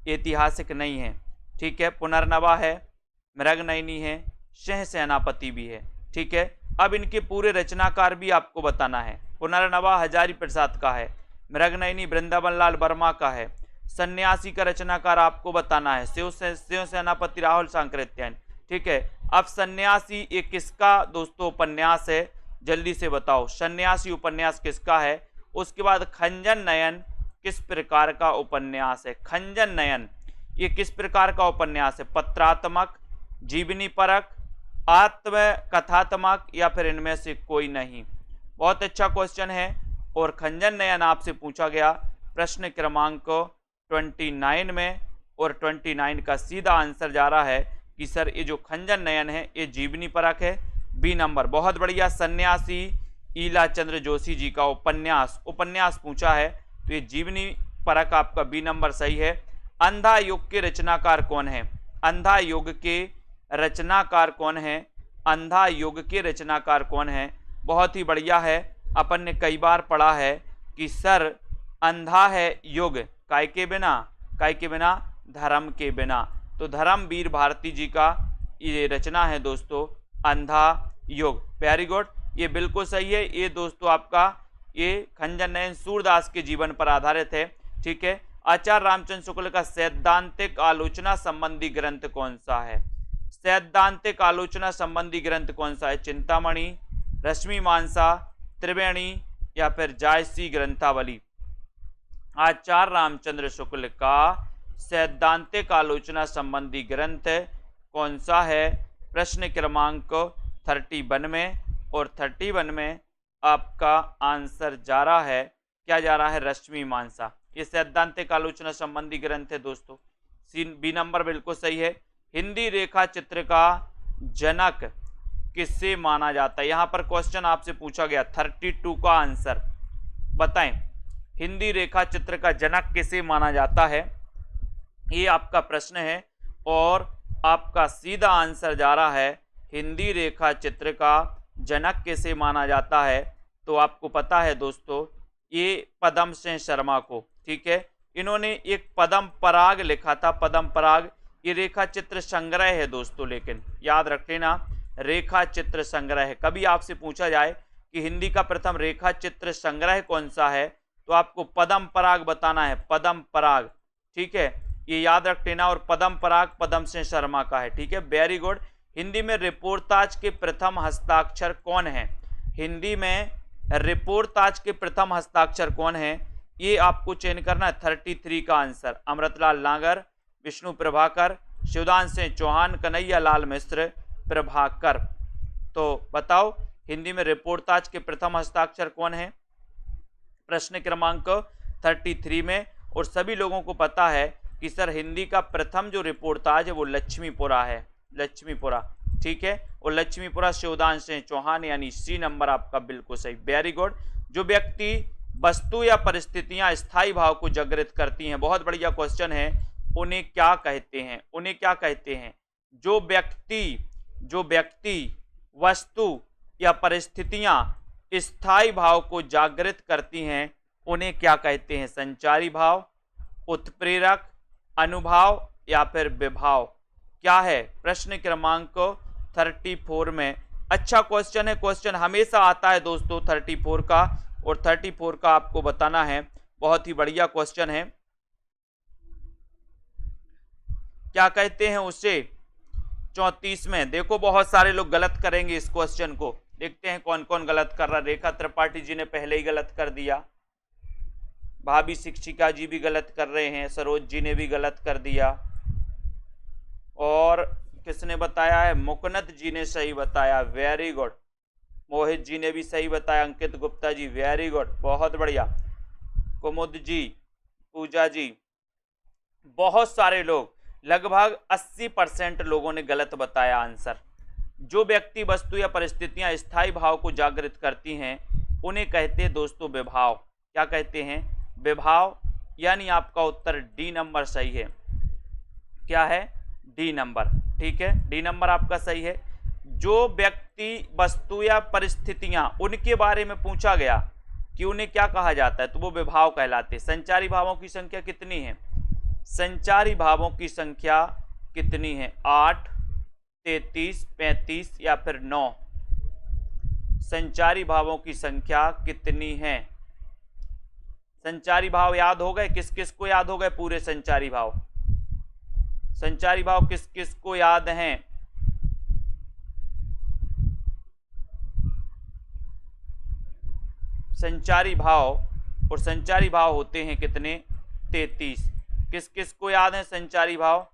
ऐतिहासिक नहीं है, ठीक है। पुनर्नवा है, मृगनयनी है, सिंह सेनापति भी है, ठीक है। अब इनके पूरे रचनाकार भी आपको बताना है। पुनर्नवा हजारी प्रसाद का है, मृगनयनी वृंदावन लाल वर्मा का है, सन्यासी का रचनाकार आपको बताना है शिव सेनापति राहुल सांकृत्यायन, ठीक है। अब सन्यासी ये किसका दोस्तों उपन्यास है, जल्दी से बताओ सन्यासी उपन्यास किसका है। उसके बाद खंजन नयन किस प्रकार का उपन्यास है? खंजन नयन ये किस प्रकार का उपन्यास है? पत्रात्मक, जीवनी परक, आत्मकथात्मक या फिर इनमें से कोई नहीं? बहुत अच्छा क्वेश्चन है और खंजन नयन आपसे पूछा गया प्रश्न क्रमांक 29 में, और 29 का सीधा आंसर जा रहा है कि सर ये जो खंजन नयन है ये जीवनी परक है, बी नंबर। बहुत बढ़िया। सन्यासी ईला चंद्र जोशी जी का उपन्यास पूछा है तो ये जीवनी परक आपका बी नंबर सही है। अंधा युग के रचनाकार कौन है? अंधा युग के रचनाकार कौन है? अंधा युग के रचनाकार कौन है? बहुत ही बढ़िया है। अपन ने कई बार पढ़ा है कि सर अंधा है युग काय के बिना? काय के बिना? धर्म के बिना। तो धर्मवीर भारती जी का ये रचना है दोस्तों अंधा युग। वेरी गुड, ये बिल्कुल सही है। ये दोस्तों आपका ये खंजन नयन सूरदास के जीवन पर आधारित है, ठीक है। आचार्य रामचंद्र शुक्ल का सैद्धांतिक आलोचना संबंधी ग्रंथ कौन सा है? सैद्धांतिक आलोचना संबंधी ग्रंथ कौन सा है? चिंतामणि, रश्मि मानसा, त्रिवेणी या फिर जायसी ग्रंथावली? आचार्य रामचंद्र शुक्ल का सैद्धांतिक आलोचना संबंधी ग्रंथ कौन सा है? प्रश्न क्रमांक 31 में, और 31 में आपका आंसर जा रहा है, क्या जा रहा है? रश्मि मानसा। ये सैद्धांतिक आलोचना संबंधी ग्रंथ है दोस्तों, बी नंबर बिल्कुल सही है। हिंदी रेखा चित्र का जनक किससे माना जाता है? यहां पर क्वेश्चन आपसे पूछा गया 32 का आंसर बताएं। हिंदी रेखा चित्र का जनक किसे माना जाता है? ये आपका प्रश्न है और आपका सीधा आंसर जा रहा है हिंदी रेखा चित्र का जनक किसे माना जाता है? तो आपको पता है दोस्तों ये पद्म सिंह शर्मा को, ठीक है। इन्होंने एक पद्म पराग लिखा था, पद्म पराग। ये रेखा चित्र संग्रह है दोस्तों, लेकिन याद रख लेना रेखा चित्र संग्रह है। कभी आपसे पूछा जाए कि हिंदी का प्रथम रेखा चित्र संग्रह कौन सा है तो आपको पद्म पराग बताना है, पद्म पराग, ठीक है। ये याद रख लेना। और पद्म पराग पद्म सिंह शर्मा का है, ठीक है। Very good. हिंदी में रिपोर्ताज के प्रथम हस्ताक्षर कौन है? हिंदी में रिपोर्ताज के प्रथम हस्ताक्षर कौन है? ये आपको चयन करना है। 33 का आंसर अमृतलाल नागर, विष्णु प्रभाकर, शिवदान सिंह चौहान, कन्हैया लाल मिश्र, प्रभाकर। तो बताओ हिंदी में रिपोर्ताज के प्रथम हस्ताक्षर कौन है? प्रश्न क्रमांक 33 में। और सभी लोगों को पता है कि सर हिंदी का प्रथम जो रिपोर्ताज है वो लक्ष्मीपुरा है, लक्ष्मीपुरा, ठीक है। और लक्ष्मीपुरा शिवदान सिंह चौहान, यानी सी नंबर आपका बिल्कुल सही। Very good. जो व्यक्ति वस्तु या परिस्थितियां स्थायी भाव को जागृत करती हैं, बहुत बढ़िया क्वेश्चन है, उन्हें क्या कहते हैं? उन्हें क्या कहते हैं? जो व्यक्ति वस्तु या परिस्थितियां स्थायी भाव को जागृत करती हैं उन्हें क्या कहते हैं? संचारी भाव, उत्प्रेरक, अनुभाव या फिर विभाव? क्या है? प्रश्न क्रमांक 34 में। अच्छा क्वेश्चन है, क्वेश्चन हमेशा आता है दोस्तों 34 का, और 34 का आपको बताना है। बहुत ही बढ़िया क्वेश्चन है। क्या कहते हैं उसे? 34 में देखो बहुत सारे लोग गलत करेंगे इस क्वेश्चन को, देखते हैं कौन कौन गलत कर रहा। रेखा त्रिपाठी जी ने पहले ही गलत कर दिया, भाभी शिक्षिका जी भी गलत कर रहे हैं, सरोज जी ने भी गलत कर दिया, और किसने बताया है? मुकनद जी ने सही बताया, वेरी गुड। मोहित जी ने भी सही बताया, अंकित गुप्ता जी वेरी गुड, बहुत बढ़िया। कुमुद जी, पूजा जी, बहुत सारे लोग, लगभग 80% लोगों ने गलत बताया आंसर। जो व्यक्ति वस्तु या परिस्थितियां स्थायी भाव को जागृत करती हैं उन्हें कहते हैं दोस्तों विभाव। क्या कहते हैं? विभाव। यानी आपका उत्तर डी नंबर सही है। क्या है? D number. ठीक है, डी नंबर आपका सही है। जो व्यक्ति, वस्तु या परिस्थितियां उनके बारे में पूछा गया कि उन्हें क्या कहा जाता है, तो वो विभाव कहलाते हैं। संचारी भावों की संख्या कितनी है? संचारी भावों की संख्या कितनी है? 8, 33, 35 या फिर 9? संचारी भावों की संख्या कितनी है? संचारी भाव याद हो गए? किस किस को याद हो गए पूरे संचारी भाव? संचारी भाव किस किस को याद हैं? संचारी भाव, और संचारी भाव होते हैं कितने? 33। किस किस को याद है संचारी भाव?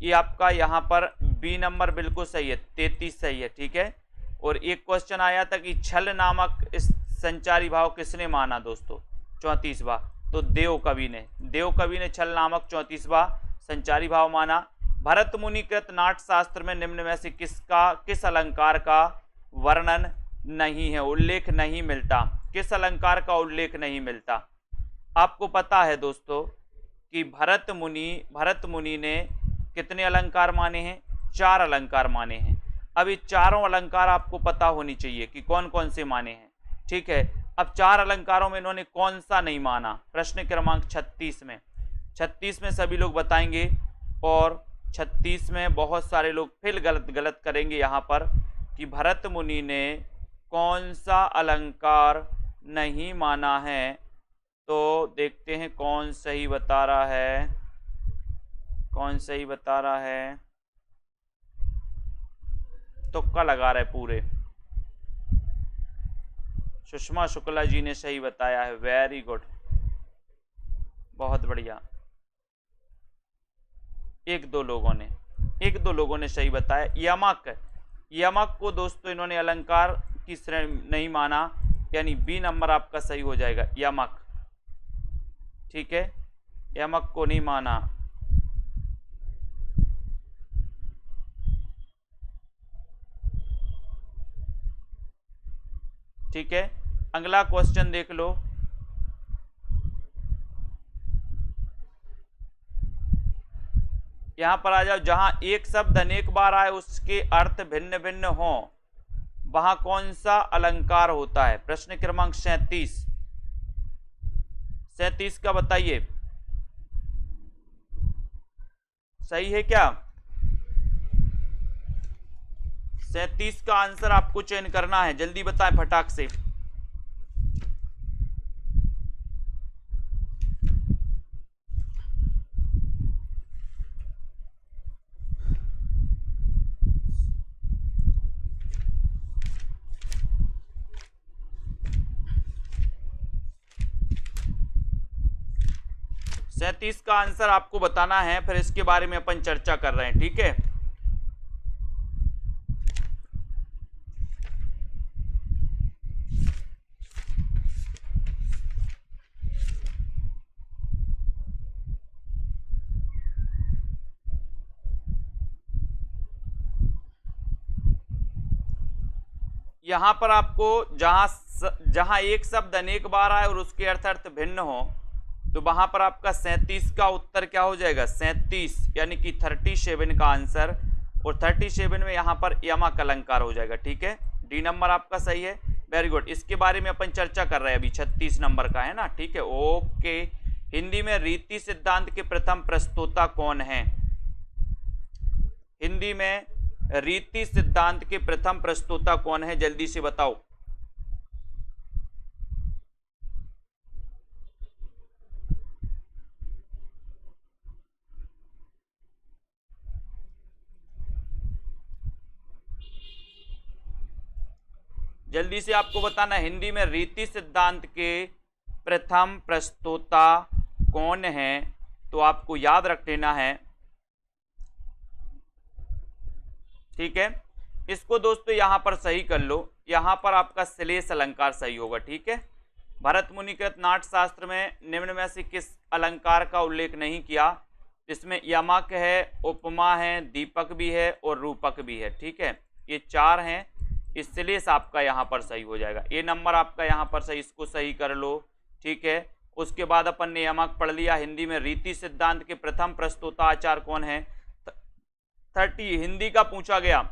ये आपका यहाँ पर बी नंबर बिल्कुल सही है, 33 सही है। ठीक है, और एक क्वेश्चन आया था कि छल नामक इस संचारी भाव किसने माना दोस्तों? 34वां। तो देव कवि ने छल नामक 34वां संचारी भाव माना। भरत मुनि कृत नाट्यशास्त्र में निम्न में से किस अलंकार का वर्णन नहीं है, उल्लेख नहीं मिलता? किस अलंकार का उल्लेख नहीं मिलता? आपको पता है दोस्तों कि भरत मुनि ने कितने अलंकार माने हैं? 4 अलंकार माने हैं। अब ये चारों अलंकार आपको पता होनी चाहिए कि कौन कौन से माने हैं। ठीक है, अब 4 अलंकारों में इन्होंने कौन सा नहीं माना? प्रश्न क्रमांक 36 में। 36 में सभी लोग बताएंगे, और 36 में बहुत सारे लोग फिर गलत करेंगे यहाँ पर कि भरत मुनि ने कौन सा अलंकार नहीं माना है। तो देखते हैं कौन सही बता रहा है, कौन सही बता रहा है। तुक्का लगा रहे पूरे। सुषमा शुक्ला जी ने सही बताया है, वेरी गुड, बहुत बढ़िया। एक दो लोगों ने सही बताया। यमक को दोस्तों इन्होंने अलंकार की श्रेणी नहीं माना, यानी बी नंबर आपका सही हो जाएगा, यमक। ठीक है, यमक को नहीं माना। ठीक है, अगला क्वेश्चन देख लो। यहां पर आ जाओ, जहां एक शब्द अनेक बार आए उसके अर्थ भिन्न भिन्न हो, वहां कौन सा अलंकार होता है? प्रश्न क्रमांक 37 का बताइए, सही है क्या? 37 का आंसर आपको चयन करना है, जल्दी बताएं फटाक से। सैंतीस का आंसर आपको बताना है, फिर इसके बारे में अपन चर्चा कर रहे हैं। ठीक है, यहां पर आपको जहां एक शब्द अनेक बार आए और उसके अर्थ भिन्न हो, तो वहां पर आपका 37 का उत्तर क्या हो जाएगा? 37 यानी कि 37 का आंसर, और 37 में यहां पर यमक अलंकार हो जाएगा। ठीक है, डी नंबर आपका सही है, वेरी गुड। इसके बारे में अपन चर्चा कर रहे हैं, अभी 36 नंबर का है ना। ठीक है, ओके। हिंदी में रीति सिद्धांत के प्रथम प्रस्तोता कौन है? हिंदी में रीति सिद्धांत के प्रथम प्रस्तोता कौन है, जल्दी से बताओ। जल्दी से आपको बताना, हिंदी में रीति सिद्धांत के प्रथम प्रस्तोता कौन है? तो आपको याद रख लेना है। ठीक है, इसको दोस्तों यहां पर सही कर लो, यहां पर आपका श्लेष अलंकार सही होगा। ठीक है, भरत मुनि कृत नाट्यशास्त्र में निम्न में से किस अलंकार का उल्लेख नहीं किया? इसमें यमक है, उपमा है, दीपक भी है और रूपक भी है। ठीक है, ये 4 हैं, श्लेष आपका यहाँ पर सही हो जाएगा। ए नंबर आपका यहाँ पर सही, इसको सही कर लो, ठीक है। उसके बाद अपन ने यमक पढ़ लिया। हिंदी में रीति सिद्धांत के प्रथम प्रस्तोता आचार्य कौन है? 30 हिंदी का पूछा गया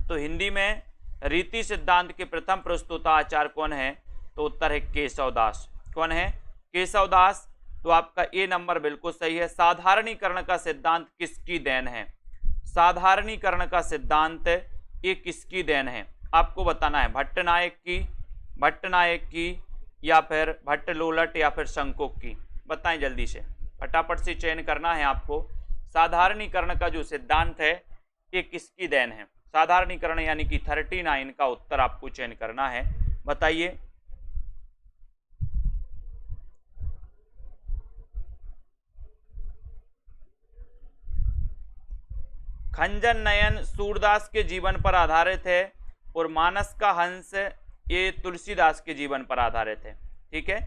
तो हिंदी में रीति सिद्धांत के प्रथम प्रस्तोता आचार्य कौन है? तो उत्तर है केशवदास। कौन है? केशवदास। तो आपका ए नंबर बिल्कुल सही है। साधारणीकरण का सिद्धांत किसकी देन है? साधारणीकरण का सिद्धांत ये किसकी देन है आपको बताना है। भट्टनायक की या फिर भट्टलोलट या फिर शंकोक की? बताएं जल्दी से, फटाफट से चयन करना है आपको। साधारणीकरण का जो सिद्धांत है ये किसकी देन है? साधारणीकरण यानी कि 39 का उत्तर आपको चयन करना है। बताइए। खंजन नयन सूरदास के जीवन पर आधारित है और मानस का हंस ये तुलसीदास के जीवन पर आधारित है। ठीक है।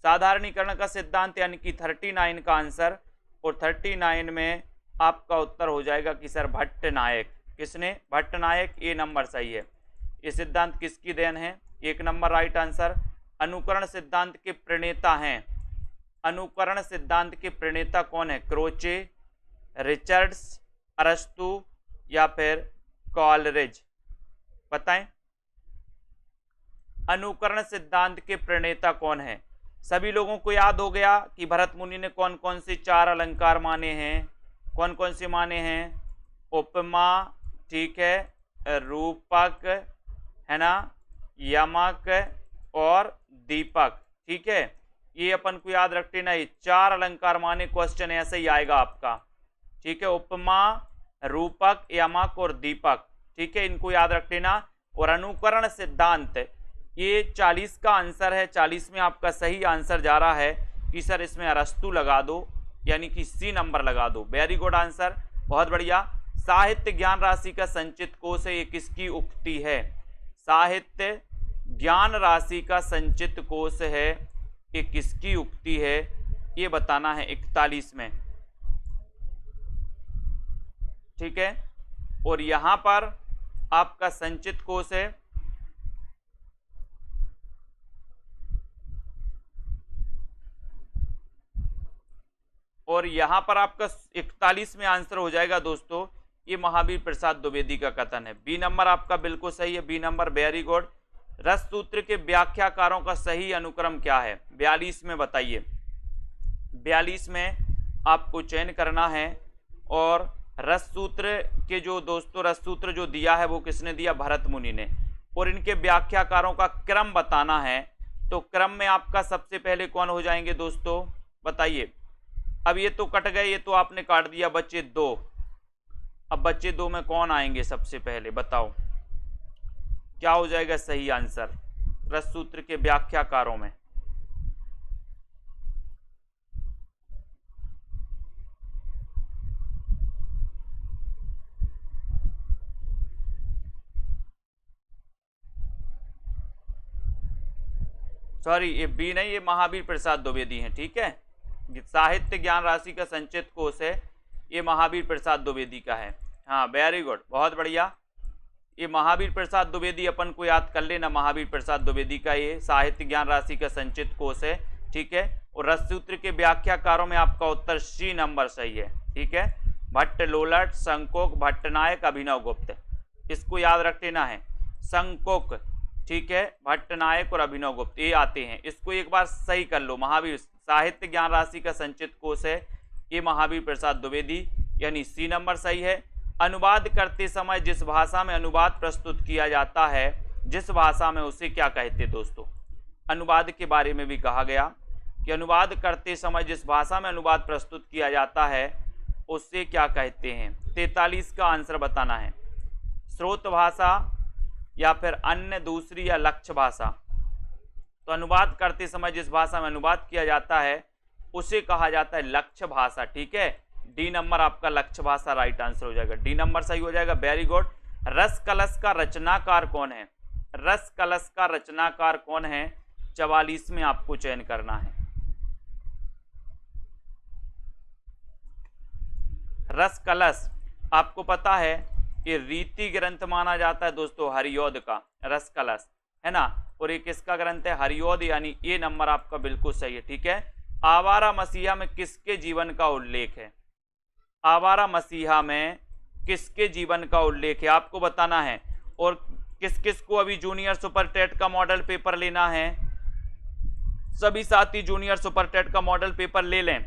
साधारणीकरण का सिद्धांत यानी कि 39 का आंसर, और 39 में आपका उत्तर हो जाएगा कि सर भट्टनायक। किसने? भट्टनायक। ए नंबर सही है। ये सिद्धांत किसकी देन है? 1 नंबर राइट आंसर। अनुकरण सिद्धांत के प्रणेता हैं, अनुकरण सिद्धांत के प्रणेता कौन है? क्रोचे, रिचर्ड्स, अरस्तु या फिर कॉलरिज? बताएं। अनुकरण सिद्धांत के प्रणेता कौन है? सभी लोगों को याद हो गया कि भरत मुनि ने कौन कौन से 4 अलंकार माने हैं? कौन कौन से माने हैं? उपमा, ठीक है, रूपक, है ना, यमक और दीपक। ठीक है, ये अपन को याद रखते ना, ये 4 अलंकार माने। क्वेश्चन ऐसे ही आएगा आपका। ठीक है, उपमा, रूपक, यमक और दीपक। ठीक है, इनको याद रख लेना। और अनुकरण सिद्धांत ये 40 का आंसर है। 40 में आपका सही आंसर जा रहा है कि सर इसमें अरस्तु लगा दो, यानी कि सी नंबर लगा दो। वेरी गुड आंसर, बहुत बढ़िया। साहित्य ज्ञान राशि का संचित कोश है, ये किसकी उक्ति है? साहित्य ज्ञान राशि का संचित कोश है, ये किसकी उक्ति है? ये बताना है 41 में। ठीक है, और यहां पर आपका संचित कोश है और यहां पर आपका 41 में आंसर हो जाएगा दोस्तों, ये महावीर प्रसाद द्विवेदी का कथन है। बी नंबर आपका बिल्कुल सही है, बी नंबर, वेरी गुड। रस सूत्र के व्याख्याकारों का सही अनुक्रम क्या है? 42 में बताइए। 42 में आपको चयन करना है। और रस सूत्र के जो दोस्तों रस सूत्र जो दिया है वो किसने दिया? भरत मुनि ने। और इनके व्याख्याकारों का क्रम बताना है, तो क्रम में आपका सबसे पहले कौन हो जाएंगे दोस्तों? बताइए। अब ये तो कट गए, ये तो आपने काट दिया, बच्चे 2। अब बच्चे 2 में कौन आएंगे सबसे पहले? बताओ क्या हो जाएगा सही आंसर रस सूत्र के व्याख्याकारों में? सॉरी, ये बी नहीं, ये महावीर प्रसाद द्विवेदी हैं। ठीक है, साहित्य ज्ञान राशि का संचित कोश है, ये महावीर प्रसाद द्विवेदी का है। हाँ, वेरी गुड, बहुत बढ़िया। ये महावीर प्रसाद द्विवेदी अपन को याद कर लेना, महावीर प्रसाद द्विवेदी का ये साहित्य ज्ञान राशि का संचित कोश है। ठीक है, और रस सूत्र के व्याख्याकारों में आपका उत्तर सी नंबर सही है। ठीक है, भट्टलोलट, शंकोक, भट्टनायक, अभिनवगुप्त, इसको याद रख लेना है। शंकोक, ठीक है, भट्टनायक और अभिनवगुप्त ये आते हैं, इसको एक बार सही कर लो। महावीर साहित्य ज्ञान राशि का संचित कोश है, ये महावीर प्रसाद द्विवेदी, यानी सी नंबर सही है। अनुवाद करते समय जिस भाषा में अनुवाद प्रस्तुत किया जाता है, जिस भाषा में, उसे क्या कहते हैं दोस्तों? अनुवाद के बारे में भी कहा गया कि अनुवाद करते समय जिस भाषा में अनुवाद प्रस्तुत किया जाता है उससे क्या कहते हैं? 43 का आंसर बताना है। स्रोत भाषा या फिर अन्य, दूसरी या लक्ष्य भाषा? तो अनुवाद करते समय जिस भाषा में अनुवाद किया जाता है उसे कहा जाता है लक्ष्य भाषा। ठीक है, डी नंबर आपका लक्ष्य भाषा राइट आंसर हो जाएगा, डी नंबर सही हो जाएगा, वेरी गुड। रस कलश का रचनाकार कौन है? रस कलश का रचनाकार कौन है? 44 में आपको चयन करना है। रस कलश आपको पता है ये रीति ग्रंथ माना जाता है दोस्तों हरिऔध का, रस कलश है ना, और ये किसका ग्रंथ है, हरिऔध, यानी ये नंबर आपका बिल्कुल सही है। ठीक है, आवारा मसीहा में किसके जीवन का उल्लेख है, आवारा मसीहा में किसके जीवन का उल्लेख है आपको बताना है। और किस किस को अभी जूनियर सुपर टेट का मॉडल पेपर लेना है, सभी साथी जूनियर सुपर टेट का मॉडल पेपर ले लें।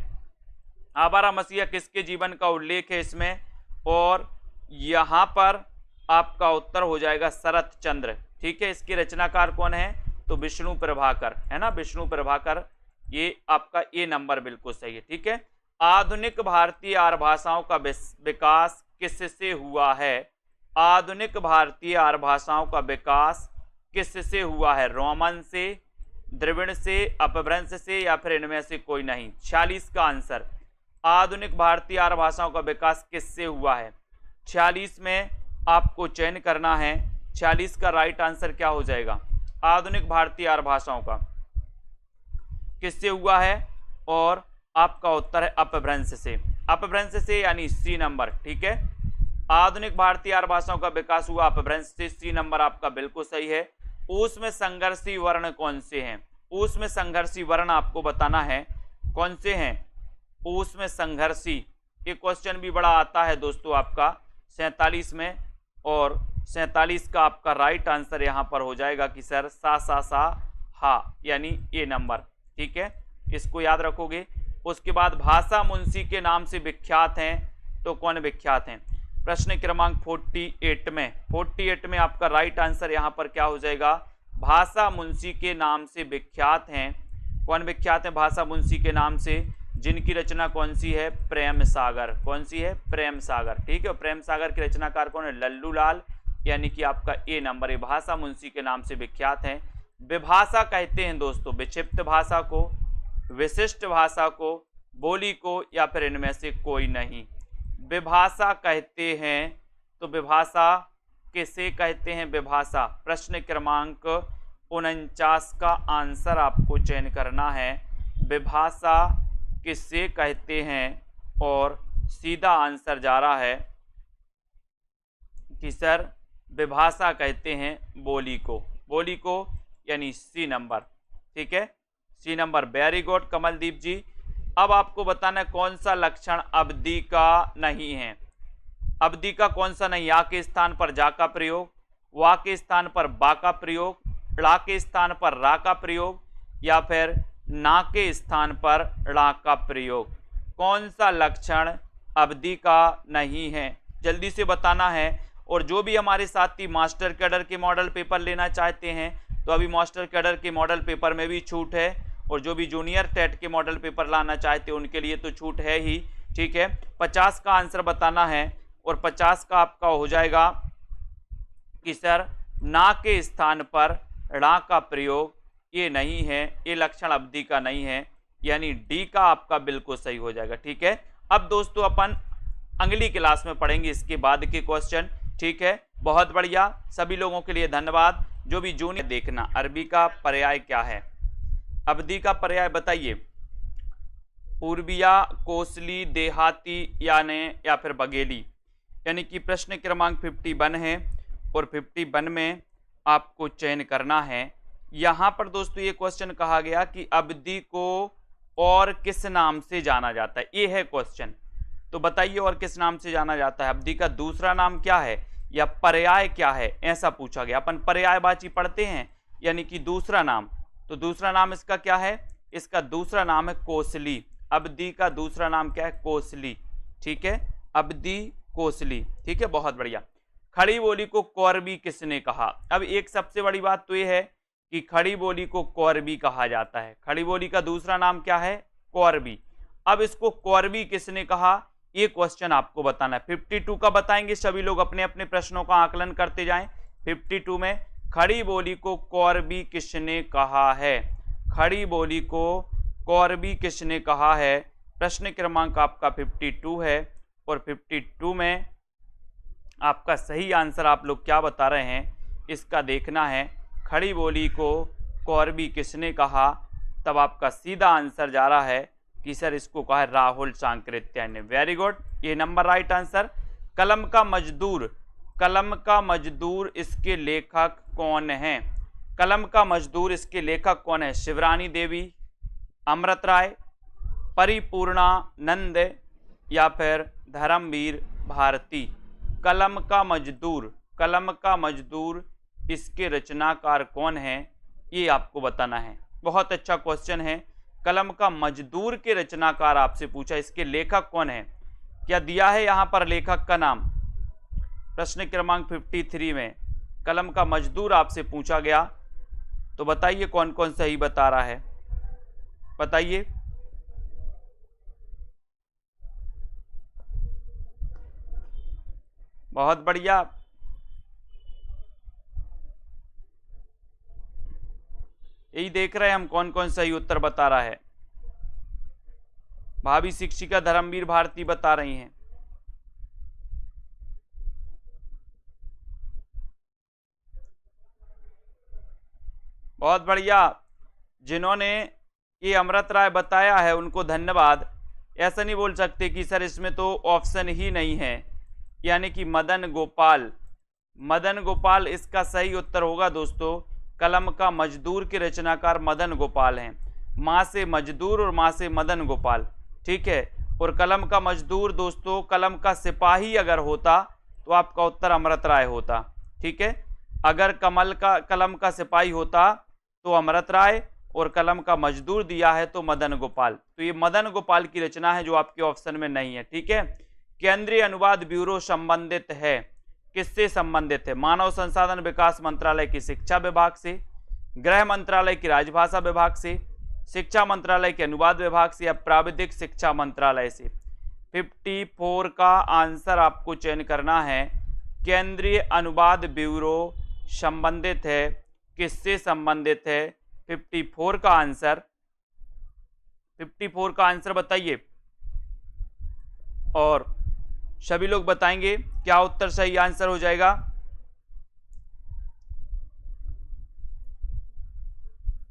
आवारा मसीहा किसके जीवन का उल्लेख है इसमें, और यहां पर आपका उत्तर हो जाएगा शरत चंद्र। ठीक है, इसके रचनाकार कौन है, तो विष्णु प्रभाकर है ना, विष्णु प्रभाकर, ये आपका ए नंबर बिल्कुल सही है। ठीक है, आधुनिक भारतीय आर्य भाषाओं का विकास किससे हुआ है, आधुनिक भारतीय आर्य भाषाओं का विकास किससे हुआ है, रोमन से, द्रविड़ से, अपभ्रंश से, या फिर इनमें से कोई नहीं। 46 का आंसर, आधुनिक भारतीय आर्य भाषाओं का विकास किससे हुआ है, 46 में आपको चयन करना है। 46 का राइट आंसर क्या हो जाएगा, आधुनिक भारतीय आर्य भाषाओं का किससे हुआ है, और आपका उत्तर है अपभ्रंश से, अपभ्रंश से यानी सी नंबर। ठीक है, आधुनिक भारतीय आर्य भाषाओं का विकास हुआ अपभ्रंश से, सी नंबर आपका बिल्कुल सही है। ऊस में संघर्षी वर्ण कौन से हैं, ऊस में संघर्षी वर्ण आपको बताना है कौन से हैं, ऊस में संघर्षी, ये क्वेश्चन भी बड़ा आता है दोस्तों आपका 47 में, और 47 का आपका राइट आंसर यहां पर हो जाएगा कि सर सा हा, यानी ए नंबर। ठीक है, इसको याद रखोगे। उसके बाद भाषा मुंशी के नाम से विख्यात हैं, तो कौन विख्यात हैं, प्रश्न क्रमांक 48 में आपका राइट आंसर यहां पर क्या हो जाएगा, भाषा मुंशी के नाम से विख्यात हैं। कौन विख्यात है भाषा मुंशी के नाम से, जिनकी रचना कौन सी है, प्रेम सागर, कौन सी है, प्रेम सागर। ठीक है, प्रेम सागर के रचनाकार कौन है, लल्लू लाल, यानी कि आपका ए नंबर, ये भाषा मुंशी के नाम से विख्यात हैं। विभाषा कहते हैं दोस्तों विक्षिप्त भाषा को, विशिष्ट भाषा को, बोली को, या फिर इनमें से कोई नहीं। विभाषा कहते हैं, तो विभाषा किसे कहते हैं, विभाषा, प्रश्न क्रमांक 49 का आंसर आपको चयन करना है, विभाषा किसे कहते हैं, और सीधा आंसर जा रहा है कि सर विभाषा कहते हैं बोली को, बोली को, यानी सी नंबर। ठीक है, C number, very good Kamaldeep ji. अब आपको बताना है कौन सा लक्षण अवधि का नहीं है, अवधि का कौन सा नहीं, या के स्थान पर जा का प्रयोग, वा के स्थान पर बा का प्रयोग, ला के स्थान पर रा का प्रयोग, या फिर ना के स्थान पर ड़ा का प्रयोग, कौन सा लक्षण अवधि का नहीं है, जल्दी से बताना है। और जो भी हमारे साथी मास्टर कैडर के मॉडल पेपर लेना चाहते हैं, तो अभी मास्टर कैडर के मॉडल पेपर में भी छूट है, और जो भी जूनियर टेट के मॉडल पेपर लाना चाहते हैं उनके लिए तो छूट है ही। ठीक है, 50 का आंसर बताना है, और 50 का आपका हो जाएगा कि सर ना के स्थान पर ड़ा का प्रयोग, ये नहीं है, ये लक्षण अवधि का नहीं है, यानी डी का आपका बिल्कुल सही हो जाएगा। ठीक है, अब दोस्तों अपन अगली क्लास में पढ़ेंगे इसके बाद के क्वेश्चन। ठीक है, बहुत बढ़िया, सभी लोगों के लिए धन्यवाद। जो भी जूनियर देखना, अरबी का पर्याय क्या है, अवधि का पर्याय बताइए, पूर्विया, कोसली, देहाती, या फिर बघेली, यानी कि प्रश्न क्रमांक 51 है, और 51 में आपको चयन करना है। यहां पर दोस्तों ये क्वेश्चन कहा गया कि अवधि को और किस नाम से जाना जाता है, ये है क्वेश्चन, तो बताइए और किस नाम से जाना जाता है, अवधि का दूसरा नाम क्या है, या पर्याय क्या है, ऐसा पूछा गया। अपन पर्यायवाची पढ़ते हैं, यानी कि दूसरा नाम, तो दूसरा नाम इसका क्या है, इसका दूसरा नाम है कोसली, अवधि का दूसरा नाम क्या है, कोसली। ठीक है, अवधि कोसली। ठीक है, बहुत बढ़िया। खड़ी बोली को कौरवी किसने कहा, अब एक सबसे बड़ी बात तो ये है कि खड़ी बोली को कौरवी कहा जाता है, खड़ी बोली का दूसरा नाम क्या है, कौरवी। अब इसको कौरवी किसने कहा, ये क्वेश्चन आपको बताना है। 52 का बताएंगे, सभी लोग अपने अपने प्रश्नों का आकलन करते जाएं। 52 में खड़ी बोली को कौरवी किसने कहा है, खड़ी बोली को कौरवी किसने कहा है, प्रश्न क्रमांक आपका 52 है, और 52 में आपका सही आंसर आप लोग क्या बता रहे हैं, इसका देखना है। खड़ी बोली को कौरवी किसने कहा, तब आपका सीधा आंसर जा रहा है कि सर इसको कहा है राहुल सांकृत्य ने। वेरी गुड, ये नंबर राइट आंसर। कलम का मजदूर कलम का मजदूर इसके लेखक कौन है? कलम का मजदूर इसके लेखक कौन है? शिवरानी देवी, अमृत राय, परिपूर्णानंद या फिर धर्मवीर भारती। कलम का मजदूर इसके रचनाकार कौन है, ये आपको बताना है। बहुत अच्छा क्वेश्चन है। कलम का मजदूर के रचनाकार आपसे पूछा, इसके लेखक कौन है? क्या दिया है यहां पर लेखक का नाम? प्रश्न क्रमांक 53 में कलम का मजदूर आपसे पूछा गया, तो बताइए कौन कौन सही बता रहा है, बताइए। बहुत बढ़िया। यही देख रहे हैं हम कौन कौन सही उत्तर बता रहा है। भावी शिक्षिका धर्मवीर भारती बता रही हैं। बहुत बढ़िया। जिन्होंने ये अमृत राय बताया है उनको धन्यवाद। ऐसा नहीं बोल सकते कि सर इसमें तो ऑप्शन ही नहीं है, यानी कि मदन गोपाल इसका सही उत्तर होगा दोस्तों। कलम का मजदूर के रचनाकार मदन गोपाल हैं। माँ से मजदूर और माँ से मदन गोपाल, ठीक है। और कलम का मजदूर दोस्तों, कलम का सिपाही अगर होता तो आपका उत्तर अमृत राय होता, ठीक है। अगर कलम का सिपाही होता तो अमृत राय, और कलम का मजदूर दिया है तो मदन गोपाल। तो ये मदन गोपाल की रचना है जो आपके ऑप्शन में नहीं है, ठीक है। केंद्रीय अनुवाद ब्यूरो संबंधित है, किससे संबंधित है? मानव संसाधन विकास मंत्रालय की शिक्षा विभाग से, गृह मंत्रालय की राजभाषा विभाग से, शिक्षा मंत्रालय के अनुवाद विभाग से, या प्राविधिक शिक्षा मंत्रालय से। 54 का आंसर आपको चयन करना है। केंद्रीय अनुवाद ब्यूरो संबंधित है, किससे संबंधित है? 54 का आंसर, 54 का आंसर बताइए। और सभी लोग बताएंगे क्या उत्तर सही आंसर हो जाएगा।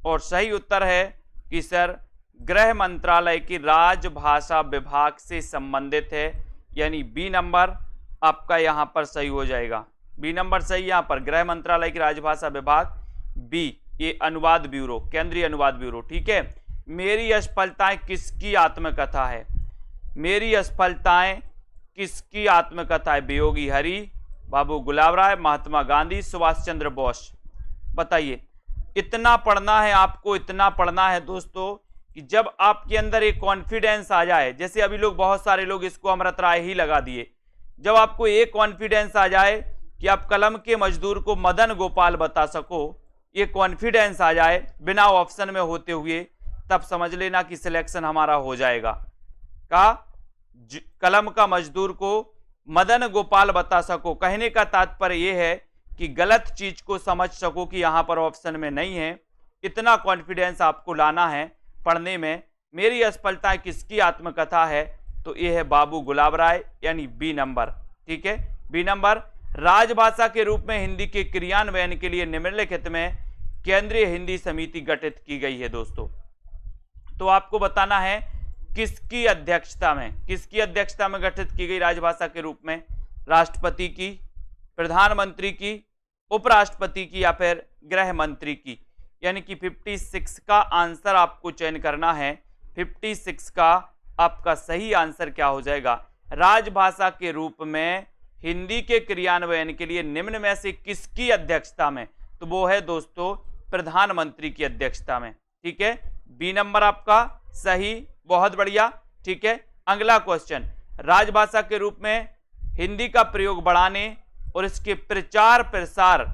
और सही उत्तर है कि सर गृह मंत्रालय की राजभाषा विभाग से संबंधित है, यानी बी नंबर आपका यहां पर सही हो जाएगा। बी नंबर सही यहां पर, गृह मंत्रालय की राजभाषा विभाग, बी ये अनुवाद ब्यूरो, केंद्रीय अनुवाद ब्यूरो, ठीक है। मेरी असफलताएं किसकी आत्मकथा है? मेरी असफलताएं किसकी आत्मकथा है? वियोगी हरि, बाबू गुलाब राय, महात्मा गांधी, सुभाष चंद्र बोस। बताइए। इतना पढ़ना है आपको, इतना पढ़ना है दोस्तों कि जब आपके अंदर एक कॉन्फिडेंस आ जाए, जैसे अभी लोग बहुत सारे लोग इसको अमृत राय ही लगा दिए, जब आपको एक कॉन्फिडेंस आ जाए कि आप कलम के मजदूर को मदन गोपाल बता सको, ये कॉन्फिडेंस आ जाए बिना ऑप्शन में होते हुए, तब समझ लेना कि सिलेक्शन हमारा हो जाएगा। का कलम का मजदूर को मदन गोपाल बता सको, कहने का तात्पर्य यह है कि गलत चीज को समझ सको कि यहां पर ऑप्शन में नहीं है। इतना कॉन्फिडेंस आपको लाना है पढ़ने में। मेरी असफलताएं किसकी आत्मकथा है? तो यह है बाबू गुलाब राय, यानी बी नंबर, ठीक है। B number. राजभाषा के रूप में हिंदी के क्रियान्वयन के लिए निम्नलिखित में केंद्रीय हिंदी समिति गठित की गई है दोस्तों। तो आपको बताना है किसकी अध्यक्षता में गठित की गई राजभाषा के रूप में? राष्ट्रपति की, प्रधानमंत्री की, उपराष्ट्रपति की, या फिर गृह मंत्री की? यानी कि 56 का आंसर आपको चयन करना है। 56 का आपका सही आंसर क्या हो जाएगा? राजभाषा के रूप में हिंदी के क्रियान्वयन के लिए निम्न में से किसकी अध्यक्षता में? तो वो है दोस्तों प्रधानमंत्री की अध्यक्षता में, ठीक है। बी नंबर आपका सही, बहुत बढ़िया, ठीक है। अगला क्वेश्चन, राजभाषा के रूप में हिंदी का प्रयोग बढ़ाने और इसके प्रचार प्रसार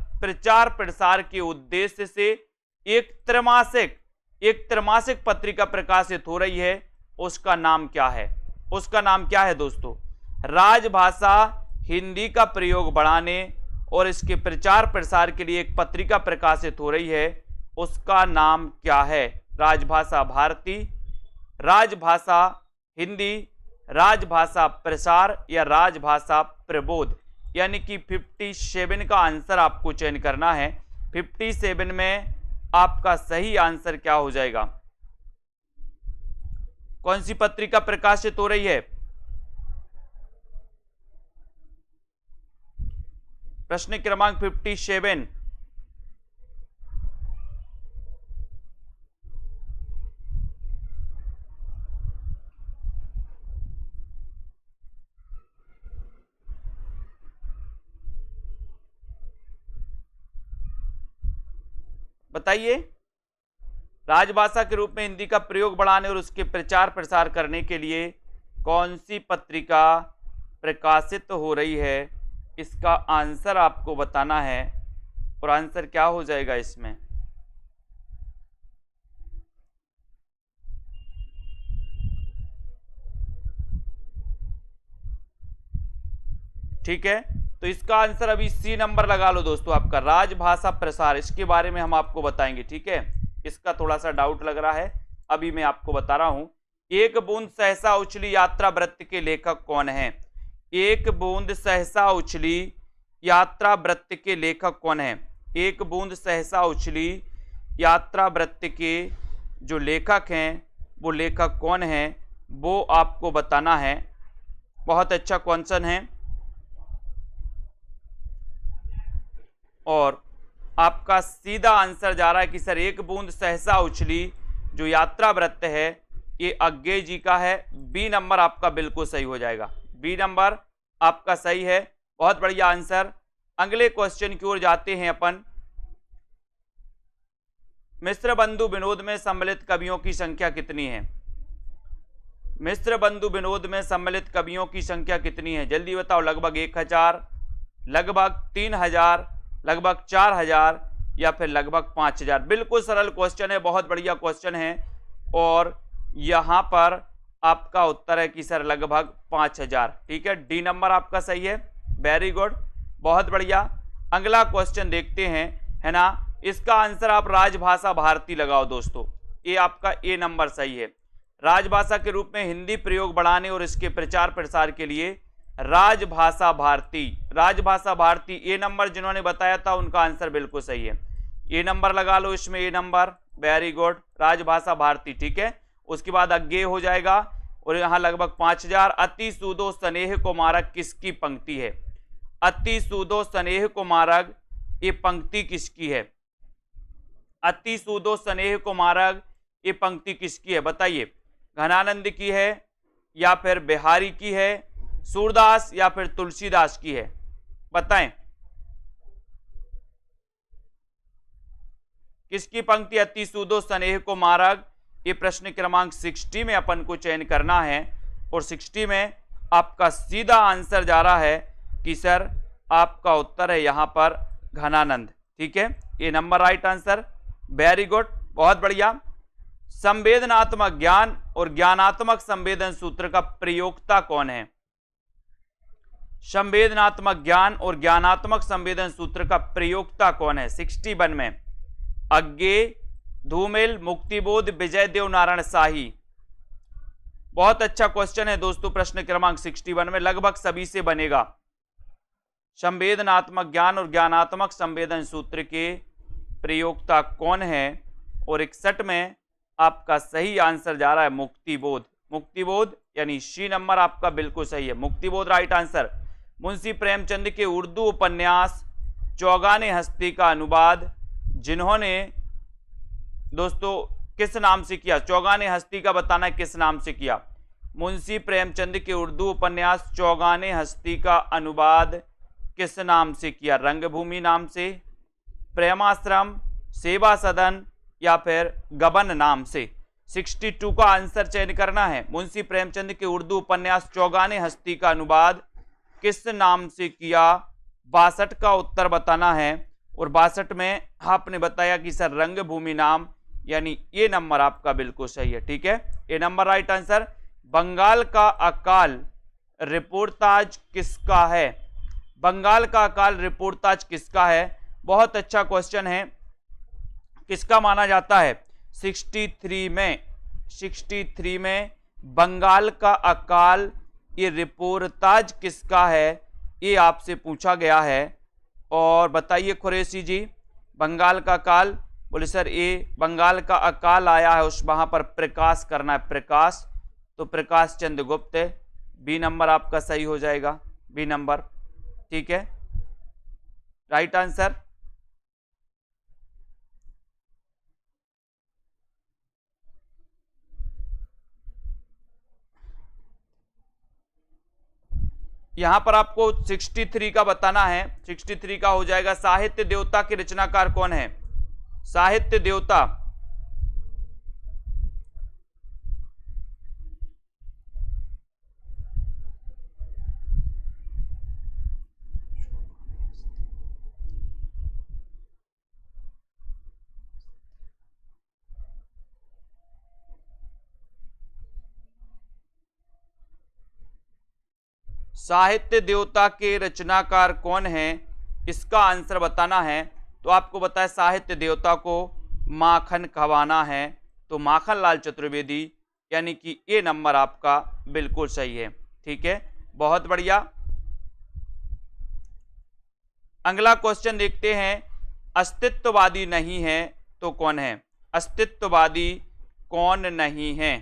के उद्देश्य से एक त्रैमासिक पत्रिका प्रकाशित हो रही है, उसका नाम क्या है? उसका नाम क्या है दोस्तों? राजभाषा हिंदी का प्रयोग बढ़ाने और इसके प्रचार प्रसार के लिए एक पत्रिका प्रकाशित हो रही है, उसका नाम क्या है? राजभाषा भारती, राजभाषा हिंदी, राजभाषा प्रसार, या राजभाषा प्रबोध? यानी कि 57 का आंसर आपको चयन करना है। 57 में आपका सही आंसर क्या हो जाएगा? कौन सी पत्रिका प्रकाशित हो रही है? प्रश्न क्रमांक 57। बताइए, राजभाषा के रूप में हिंदी का प्रयोग बढ़ाने और उसके प्रचार प्रसार करने के लिए कौन सी पत्रिका प्रकाशित हो रही है? इसका आंसर आपको बताना है। और आंसर क्या हो जाएगा इसमें? ठीक है, तो इसका आंसर अभी सी नंबर लगा लो दोस्तों आपका, राजभाषा प्रसार। इसके बारे में हम आपको बताएंगे। ठीक है, इसका थोड़ा सा डाउट लग रहा है, अभी मैं आपको बता रहा हूं। एक बूंद सहसा उछली यात्रा वृत्त के लेखक कौन है? एक बूंद सहसा उछली यात्रा वृत्त के लेखक कौन है? एक बूंद सहसा उछली यात्रा वृत्त के जो लेखक हैं वो लेखक कौन है, वो आपको बताना है। बहुत अच्छा क्वेश्चन है और आपका सीधा आंसर जा रहा है कि सर एक बूंद सहसा उछली जो यात्रा वृत्त है ये अज्ञेय जी का है। बी नंबर आपका बिल्कुल सही हो जाएगा, बी नंबर आपका सही है। बहुत बढ़िया आंसर। अगले क्वेश्चन की ओर जाते हैं अपन। मिश्र बंधु विनोद में सम्मिलित कवियों की संख्या कितनी है? मिश्र बंधु विनोद में सम्मिलित कवियों की संख्या कितनी है? जल्दी बताओ। लगभग 1000, लगभग 3000, लगभग 4000 या फिर लगभग 5000? बिल्कुल सरल क्वेश्चन है, बहुत बढ़िया क्वेश्चन है। और यहां पर आपका उत्तर है कि सर लगभग 5000। ठीक है, डी नंबर आपका सही है। वेरी गुड, बहुत बढ़िया। अगला क्वेश्चन देखते हैं, है ना। इसका आंसर आप राजभाषा भारती लगाओ दोस्तों, ये आपका ए नंबर सही है। राजभाषा के रूप में हिंदी प्रयोग बढ़ाने और इसके प्रचार प्रसार के लिए राजभाषा भारती, राजभाषा भारती ए नंबर जिन्होंने बताया था उनका आंसर बिल्कुल सही है। ए नंबर लगा लो इसमें, ए नंबर। वेरी गुड, राजभाषा भारती। ठीक है, उसके बाद अज्ञेय हो जाएगा और यहां लगभग 5000। अति सूदो स्नेह को मारक किसकी पंक्ति है? अति सूदो स्नेह को मारक ये पंक्ति किसकी है? अति सूदो स्नेह को मारक ये पंक्ति किसकी है? बताइए, घनानंद की है या फिर बिहारी की है, सूरदास या फिर तुलसीदास की है? बताएं किसकी पंक्ति अति सूदो स्नेह को मारग? ये प्रश्न क्रमांक 60 में अपन को चयन करना है और 60 में आपका सीधा आंसर जा रहा है कि सर आपका उत्तर है यहां पर घनानंद। ठीक है, ये number right answer. Very good, बहुत बढ़िया। संवेदनात्मक ज्ञान और ज्ञानात्मक संवेदन सूत्र का प्रयोक्ता कौन है? संवेदनात्मक ज्ञान और ज्ञानात्मक संवेदन सूत्र का प्रयोक्ता कौन है? 61 में अज्ञेय, धूमिल, मुक्तिबोध, विजय देव नारायण शाही। बहुत अच्छा क्वेश्चन है दोस्तों, प्रश्न क्रमांक 61 में लगभग सभी से बनेगा। संवेदनात्मक ज्ञान और ज्ञानात्मक संवेदन सूत्र के प्रयोक्ता कौन है? और 61 में आपका सही आंसर जा रहा है मुक्तिबोध। मुक्तिबोध यानी सी नंबर आपका बिल्कुल सही है, मुक्तिबोध राइट आंसर। मुंशी प्रेमचंद के उर्दू उपन्यास चौगाने हस्ती का अनुवाद जिन्होंने दोस्तों किस नाम से किया? चौगाने हस्ती का बताना है किस नाम से किया। मुंशी प्रेमचंद के उर्दू उपन्यास चौगाने हस्ती का अनुवाद किस नाम से किया? रंगभूमि नाम से, प्रेमाश्रम, सेवा सदन या फिर गबन नाम से? 62 का आंसर चयन करना है। मुंशी प्रेमचंद के उर्दू उपन्यास चौगाने हस्ती का अनुवाद किस नाम से किया? 62 का उत्तर बताना है और 62 में आपने बताया कि सर रंगभूमि नाम, यानी ये नंबर आपका बिल्कुल सही है। ठीक है, ये नंबर राइट आंसर। बंगाल का अकाल रिपोर्टाज किसका है? बंगाल का अकाल रिपोर्टाज किसका है? बहुत अच्छा क्वेश्चन है। किसका माना जाता है? 63 में बंगाल का अकाल ये रिपोर्टाज किसका है, ये आपसे पूछा गया है। और बताइए कुरैशी जी, बंगाल का अकाल, बोले सर ये बंगाल का अकाल आया है उस वहां पर प्रकाश करना है, प्रकाश, तो प्रकाश चंद्र गुप्त। बी नंबर आपका सही हो जाएगा, बी नंबर। ठीक है, राइट आंसर। यहां पर आपको 63 का बताना है। 63 का हो जाएगा, साहित्य देवता के रचनाकार कौन है? साहित्य देवता साहित्य देवता के रचनाकार कौन है, इसका आंसर बताना है। तो आपको बताया साहित्य देवता को माखन खवाना है, तो माखन लाल चतुर्वेदी, यानी कि ये नंबर आपका बिल्कुल सही है। ठीक है, बहुत बढ़िया। अगला क्वेश्चन देखते हैं, अस्तित्ववादी नहीं है तो कौन है? अस्तित्ववादी कौन नहीं है?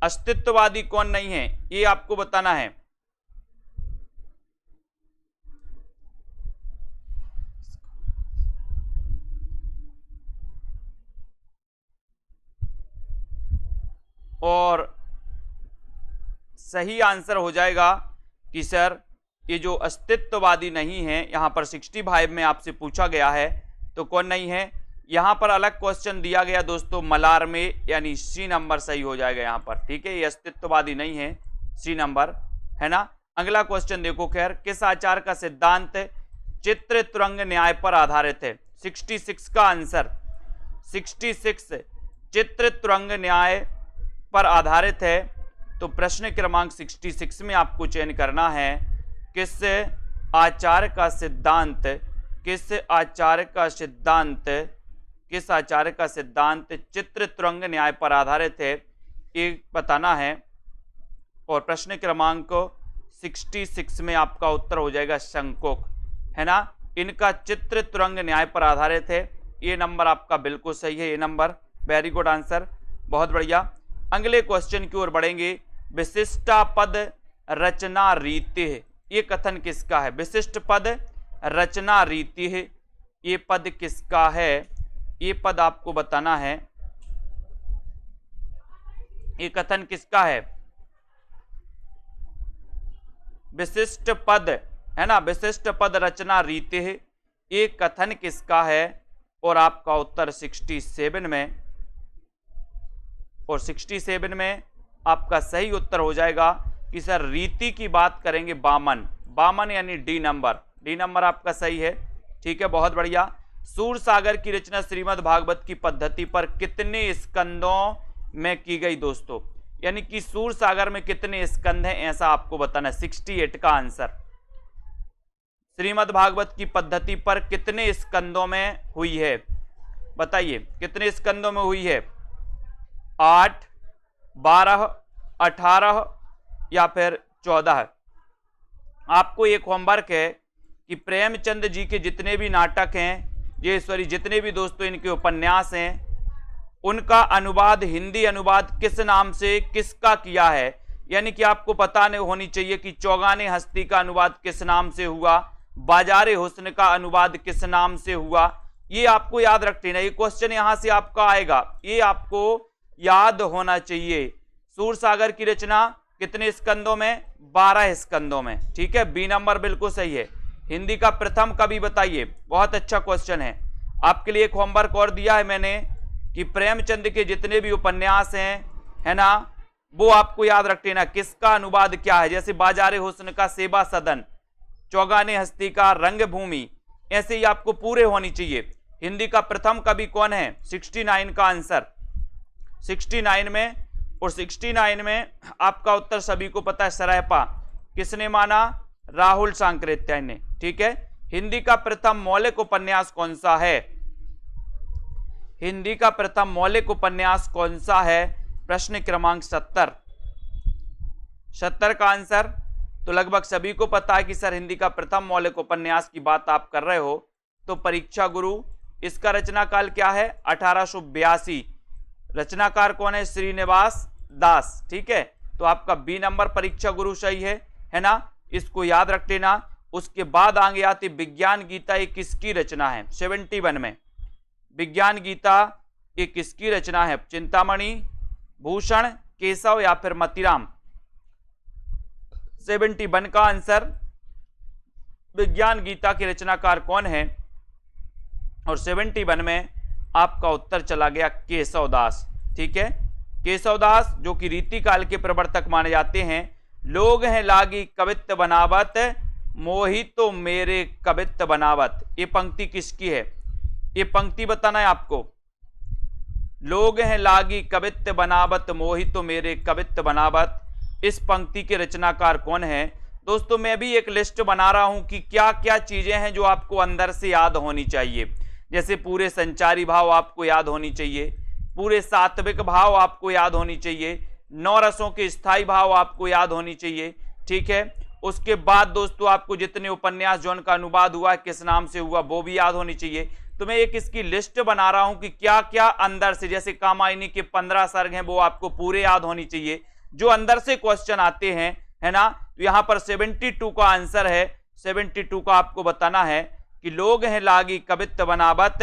अस्तित्ववादी कौन नहीं है, ये आपको बताना है। और सही आंसर हो जाएगा कि सर ये जो अस्तित्ववादी नहीं है, यहां पर 65 में आपसे पूछा गया है, तो कौन नहीं है? यहां पर अलग क्वेश्चन दिया गया दोस्तों मलार में, यानी सी नंबर सही हो जाएगा यहां पर। ठीक है, ये अस्तित्ववादी नहीं है, सी नंबर है ना। अगला क्वेश्चन देखो, खैर किस आचार का सिद्धांत चित्र तुरंग न्याय पर आधारित है? 66 का आंसर, 66 चित्र तुरंग न्याय पर आधारित है। तो प्रश्न क्रमांक 66 में आपको चयन करना है किस आचार का सिद्धांत, किस आचार का सिद्धांत, किस आचार्य का सिद्धांत चित्र तुरंग न्याय पर आधारित है, ये बताना है। और प्रश्न क्रमांक 66 में आपका उत्तर हो जाएगा शंकोक, है ना। इनका चित्र तुरंग न्याय पर आधारित है, ये नंबर आपका बिल्कुल सही है, ये नंबर। वेरी गुड आंसर, बहुत बढ़िया। अगले क्वेश्चन की ओर बढ़ेंगे, विशिष्टा पद रचना रीति है, ये कथन किसका है? विशिष्ट पद रचना रीति है, ये पद किसका है? ये पद आपको बताना है, ये कथन किसका है? विशिष्ट पद, है ना, विशिष्ट पद रचना रीति है, ये कथन किसका है? और आपका उत्तर 67 में, और 67 में आपका सही उत्तर हो जाएगा कि सर रीति की बात करेंगे बामन, बामन यानी डी नंबर, डी नंबर आपका सही है। ठीक है, बहुत बढ़िया। सूरसागर की रचना श्रीमद् भागवत की पद्धति पर कितने स्कंदों में की गई दोस्तों? यानी कि सूरसागर में कितने स्कंद हैं, ऐसा आपको बताना है। 68 का आंसर, श्रीमद् भागवत की पद्धति पर कितने स्कंदों में हुई है, बताइए कितने स्कंदों में हुई है? 8, 12, 18 या फिर 14? आपको एक होमवर्क है कि प्रेमचंद जी के जितने भी नाटक हैं, ये सॉरी जितने भी दोस्तों इनके उपन्यास हैं, उनका अनुवाद, हिंदी अनुवाद किस नाम से किसका किया है? यानी कि आपको पता नहीं होनी चाहिए कि चौगाने हस्ती का अनुवाद किस नाम से हुआ, बाजारे हुस्न का अनुवाद किस नाम से हुआ, ये आपको याद रखना। ये क्वेश्चन यहां से आपका आएगा, ये आपको याद होना चाहिए। सूरसागर की रचना कितने स्कंदों में? 12 स्कंदों में। ठीक है, बी नंबर बिल्कुल सही है। हिंदी का प्रथम कवि बताइए, बहुत अच्छा क्वेश्चन है। आपके लिए एक होमवर्क और दिया है मैंने कि प्रेमचंद के जितने भी उपन्यास हैं, है ना, वो आपको याद रख लेना किसका अनुवाद क्या है। जैसे बाजारे हुस्न का सेवा सदन, चौगाने हस्ती का रंगभूमि, ऐसे ही आपको पूरे होनी चाहिए। हिंदी का प्रथम कवि कौन है? 69 का आंसर, 69 में। और 69 में आपका उत्तर सभी को पता है, सरायपा किसने माना? राहुल सांकृत्यायन ने। ठीक है, हिंदी का प्रथम मौलिक उपन्यास कौन सा है? हिंदी का प्रथम मौलिक उपन्यास कौन सा है? प्रश्न क्रमांक 70, 70 का आंसर। तो लगभग सभी को पता है कि सर हिंदी का प्रथम मौलिक उपन्यास की बात आप कर रहे हो, तो परीक्षा गुरु, इसका रचना काल क्या है? 1882। रचनाकार कौन है? श्रीनिवास दास। ठीक है, तो आपका बी नंबर परीक्षा गुरु सही है। है ना, इसको याद रख लेना। उसके बाद आगे आती विज्ञान गीता, ये किसकी रचना है? 71 में विज्ञान गीता ये किसकी रचना है? चिंतामणि, भूषण, केशव या फिर मतीराम? 71 का आंसर विज्ञान गीता के रचनाकार कौन है? और 71 में आपका उत्तर चला गया केशवदास। ठीक है, केशवदास जो कि रीति काल के प्रवर्तक माने जाते हैं। लोग हैं लागी कवित्त बनावत, मोहितो मेरे कवित्त बनावत, ये पंक्ति किसकी है? ये पंक्ति बताना है आपको। लोग हैं लागी कवित्त बनावत, मोहितो मेरे कवित्त बनावत, इस पंक्ति के रचनाकार कौन है? दोस्तों मैं भी एक लिस्ट बना रहा हूं कि क्या क्या चीजें हैं जो आपको अंदर से याद होनी चाहिए। जैसे पूरे संचारी भाव आपको याद होनी चाहिए, पूरे सात्विक भाव आपको याद होनी चाहिए, 9 रसों के स्थायी भाव आपको याद होनी चाहिए। ठीक है, उसके बाद दोस्तों आपको जितने उपन्यास जो उनका अनुवाद हुआ किस नाम से हुआ वो भी याद होनी चाहिए। तो मैं एक इसकी लिस्ट बना रहा हूं कि क्या क्या अंदर से, जैसे कामायनी के 15 सर्ग हैं वो आपको पूरे याद होनी चाहिए, जो अंदर से क्वेश्चन आते हैं, है ना। तो यहां पर 72 का आंसर है। 72 का आपको बताना है कि लोग हैं लागी कवित्त बनावत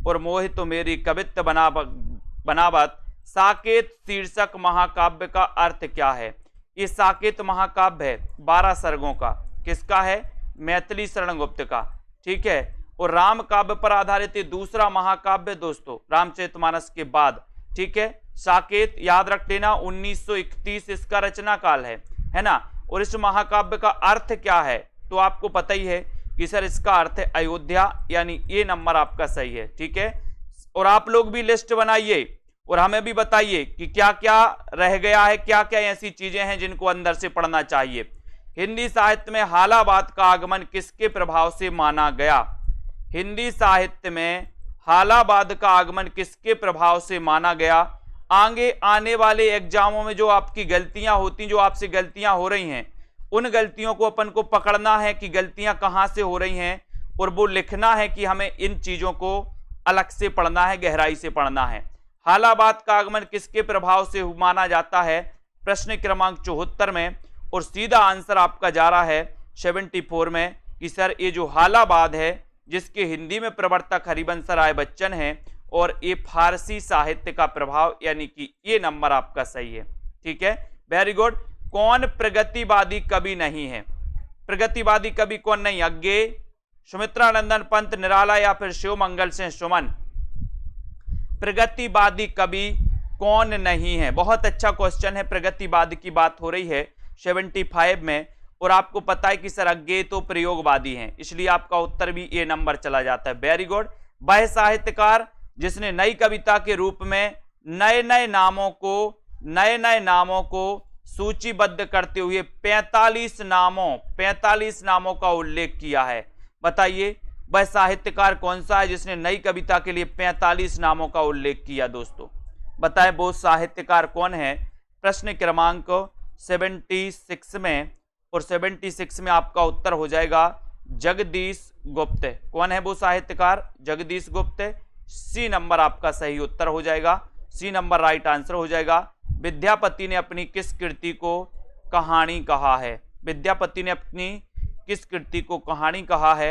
और मोहित मेरी कवित्त बनावत, साकेत शीर्षक महाकाव्य का अर्थ क्या है? ये साकेत महाकाव्य है 12 सर्गों का, किसका है? मैथिली शरण गुप्त का। ठीक है, और राम काव्य पर आधारित ये दूसरा महाकाव्य दोस्तों, रामचरितमानस के बाद। ठीक है, साकेत याद रख लेना, 1931 इसका रचना काल है ना। और इस महाकाव्य का अर्थ क्या है? तो आपको पता ही है कि सर इसका अर्थ है अयोध्या, यानी ये नंबर आपका सही है। ठीक है, और आप लोग भी लिस्ट बनाइए और हमें भी बताइए कि क्या क्या रह गया है, क्या क्या ऐसी चीजें हैं जिनको अंदर से पढ़ना चाहिए। हिंदी साहित्य में हालाबाद का आगमन किसके प्रभाव से माना गया? हिंदी साहित्य में हालाबाद का आगमन किसके प्रभाव से माना गया? आगे आने वाले एग्जामों में जो आपकी गलतियां होती, जो आपसे गलतियां हो रही हैं, उन गलतियों को अपन को पकड़ना है कि गलतियां कहां से हो रही हैं, और वो लिखना है कि हमें इन चीजों को अलग से पढ़ना है, गहराई से पढ़ना है। हालाबाद का आगमन किसके प्रभाव से माना जाता है? प्रश्न क्रमांक 74 में, और सीधा आंसर आपका जा रहा है 74 में कि सर ये जो हालाबाद है, जिसके हिंदी में प्रवर्तक हरिवंश राय बच्चन हैं, और ये फारसी साहित्य का प्रभाव, यानी कि ये नंबर आपका सही है। ठीक है, वेरी गुड। कौन प्रगतिवादी कवि नहीं है? प्रगतिवादी कवि कौन नहीं? अज्ञे, सुमित्रानंदन पंत निराला या फिर शिवमंगल सिंह सुमन? प्रगतिवादी कवि कौन नहीं है? बहुत अच्छा क्वेश्चन है। प्रगतिवादी की बात हो रही है 75 में, और आपको पता है कि सर अज्ञे तो प्रयोगवादी हैं, इसलिए आपका उत्तर भी ये नंबर चला जाता है। Very good. वह साहित्यकार जिसने नई कविता के रूप में नए नए नामों को सूचीबद्ध करते हुए 45 नामों का उल्लेख किया है, बताइए वह साहित्यकार कौन सा है जिसने नई कविता के लिए 45 नामों का उल्लेख किया? दोस्तों बताएं वो साहित्यकार कौन है? प्रश्न क्रमांक 76 में, और 76 में आपका उत्तर हो जाएगा जगदीश गुप्त। कौन है वो साहित्यकार? जगदीश गुप्त। सी नंबर आपका सही उत्तर हो जाएगा, सी नंबर राइट आंसर हो जाएगा। विद्यापति ने अपनी किस कृति को कहानी कहा है? विद्यापति ने अपनी किस कृति को कहानी कहा है?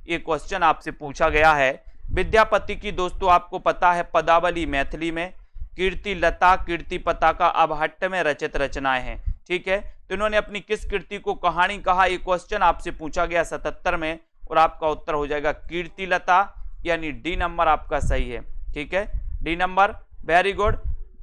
ये क्वेश्चन आपसे पूछा गया है। विद्यापति की दोस्तों आपको पता है पदावली मैथिली में, कीर्ति लता, कीर्ति पताका, अबहट्ट में रचित रचनाएं हैं। ठीक है, तो इन्होंने अपनी किस कृति को कहानी कहा, ये क्वेश्चन आपसे पूछा गया 77 में, और आपका उत्तर हो जाएगा कीर्ति लता, यानी डी नंबर आपका सही है। ठीक है, D number, very good.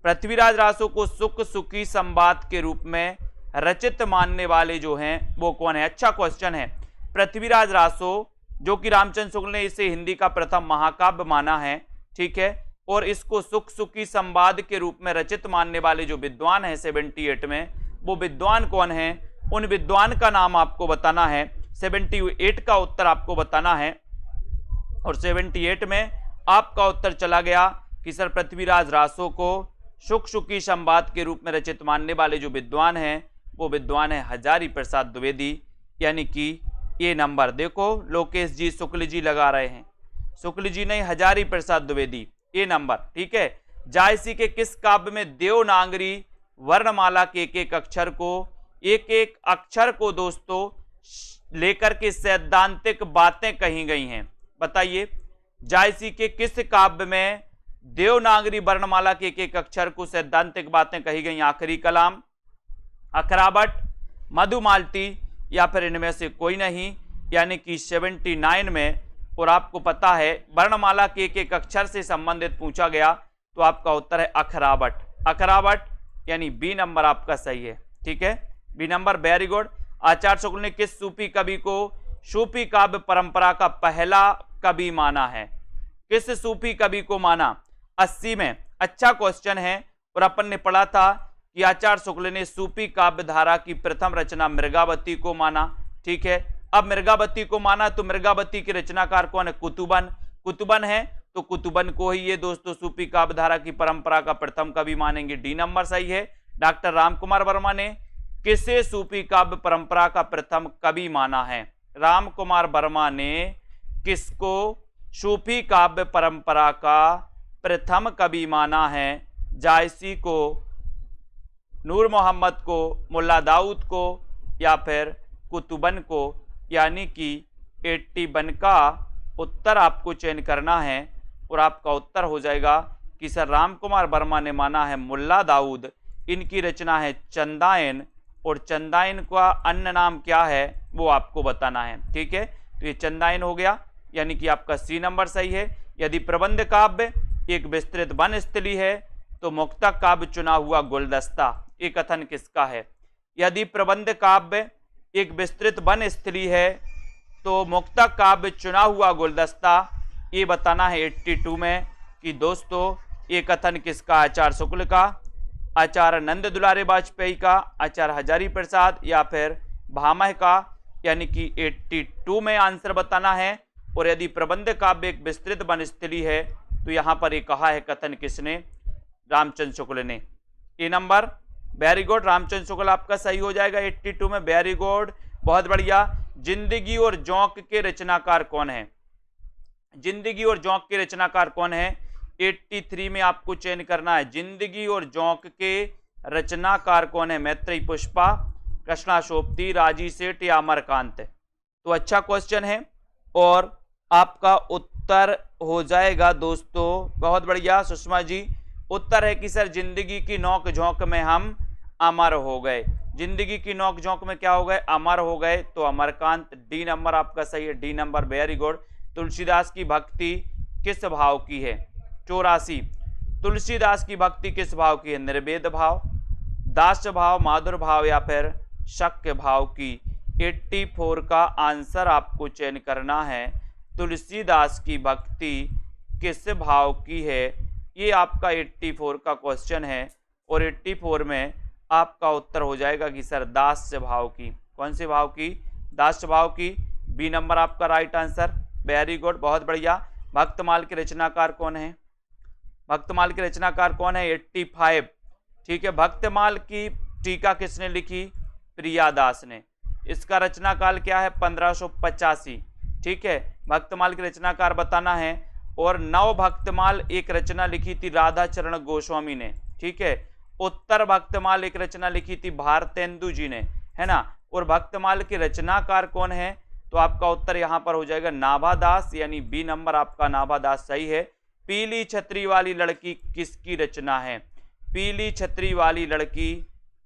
Prithviraj Raso को सुख सुखी संवाद के रूप में रचित मानने वाले जो हैं वो कौन है? अच्छा क्वेश्चन है। पृथ्वीराज रासो जो कि रामचंद्र शुक्ल ने इसे हिंदी का प्रथम महाकाव्य माना है, ठीक है, और इसको सुख सुखी संवाद के रूप में रचित मानने वाले जो विद्वान हैं 78 में, वो विद्वान कौन है? उन विद्वान का नाम आपको बताना है। 78 का उत्तर आपको बताना है, और 78 में आपका उत्तर चला गया कि सर पृथ्वीराज रासो को सुख सुखी संवाद के रूप में रचित मानने वाले जो विद्वान हैं वो विद्वान है हजारी प्रसाद द्विवेदी, यानी कि ये नंबर देखो लोकेश जी शुक्ल जी लगा रहे हैं, शुक्ल जी नहीं हजारी प्रसाद द्विवेदी, ये नंबर। ठीक है, जायसी के किस काव्य में देवनागरी वर्णमाला के एक एक अक्षर को एक एक अक्षर को दोस्तों लेकर के सैद्धांतिक बातें कही गई हैं। बताइए, जायसी के किस काव्य में देवनागरी वर्णमाला के एक एक अक्षर को सैद्धांतिक बातें कही गई? आखिरी कलाम, अखरावट, मधुमालती या फिर इनमें से कोई नहीं, यानी कि 79 में। और आपको पता है वर्णमाला के एक एक अक्षर से संबंधित पूछा गया तो आपका उत्तर है अखरावट। अखरावट यानी बी नंबर आपका सही है। ठीक है, बी नंबर, वेरी गुड। आचार्य शुक्ल ने किस सूफी कवि को सूफी काव्य परंपरा का पहला कवि माना है? किस सूफी कवि को माना? 80 में। अच्छा क्वेश्चन है। और अपन ने पढ़ा था कि आचार्य शुक्ल ने सूफी काव्य धारा की प्रथम रचना मृगावती को माना। ठीक है, अब मृगावती को माना तो मृगावती के रचनाकार कौन है? कुतुबन। कुतुबन है तो कुतुबन को ही ये दोस्तों सूफी काव्य धारा की परंपरा का प्रथम कवि मानेंगे। डी नंबर सही है। डॉक्टर रामकुमार वर्मा ने किसे सूफी काव्य परंपरा का प्रथम कवि माना है? रामकुमार वर्मा ने किसको सूफी काव्य परंपरा का प्रथम कवि माना है? जायसी को, नूर मोहम्मद को, मुल्ला दाऊद को या फिर कुतुबन को? यानी कि 81 का उत्तर आपको चयन करना है और आपका उत्तर हो जाएगा कि सर रामकुमार वर्मा ने माना है मुल्ला दाऊद। इनकी रचना है चंदायन और चंदायन का अन्य नाम क्या है वो आपको बताना है। ठीक है, तो ये चंदायन हो गया, यानी कि आपका सी नंबर सही है। यदि प्रबंध काव्य एक विस्तृत वन स्थली है तो मुक्तक काव्य चुना हुआ गुलदस्ता, ये कथन किसका है? यदि प्रबंध काव्य एक विस्तृत वन स्थली है तो मुक्तक काव्य चुना हुआ गुलदस्ता, ये बताना है 82 में कि दोस्तों ये कथन किसका? आचार्य शुक्ल का, आचार्य नंद दुलारे वाजपेयी का, आचार्य हजारी प्रसाद या फिर भामह का? यानी कि 82 में आंसर बताना है। और यदि प्रबंध काव्य एक विस्तृत वन स्थली है तो यहां पर ये कहा है कथन किसने? रामचंद्र शुक्ल ने। ए number, very good. Ramchandra Shukla आपका सही हो जाएगा 82 में। वेरी गुड, बहुत बढ़िया। जिंदगी और जोंक के रचनाकार कौन है? जिंदगी और जोंक के रचनाकार कौन है? 83 में आपको चयन करना है। जिंदगी और जोंक के रचनाकार कौन है? मैत्रेयी पुष्पा, कृष्णा सोपती, राजी सेठ या अमरकांत? तो अच्छा क्वेश्चन है और आपका उत्तर हो जाएगा दोस्तों, बहुत बढ़िया सुषमा जी। उत्तर है कि सर जिंदगी की नोक झोंक में हम अमर हो गए। जिंदगी की नोक झोंक में क्या हो गए? अमर हो गए, तो अमरकांत। डी नंबर आपका सही है। D number, very good. Tulsidas की भक्ति किस भाव की है? 84। तुलसीदास की भक्ति किस भाव की है? निर्वेद भाव, दास भाव, माधुर भाव या फिर शक्य भाव की? 84 का आंसर आपको चयन करना है। तुलसीदास की भक्ति किस भाव की है? ये आपका 84 का क्वेश्चन है और 84 में आपका उत्तर हो जाएगा कि सर दास्य भाव की। कौन से भाव की? दास्य भाव की। बी नंबर आपका राइट आंसर। वेरी गुड, बहुत बढ़िया। भक्तमाल के रचनाकार कौन है? भक्तमाल के रचनाकार कौन है? 85। ठीक है, भक्तमाल की टीका किसने लिखी? प्रियादास ने। इसका रचना काल क्या है? 1585। ठीक है, भक्तमाल के रचनाकार बताना है। और नव भक्तमाल एक रचना लिखी थी राधा चरण गोस्वामी ने। ठीक है, उत्तर भक्तमाल एक रचना लिखी थी भारतेंदु जी ने, है ना। और भक्तमाल के रचनाकार कौन है? तो आपका उत्तर यहां पर हो जाएगा नाभादास, यानी बी नंबर आपका नाभादास सही है। पीली छतरी वाली लड़की किसकी रचना है? पीली छतरी वाली लड़की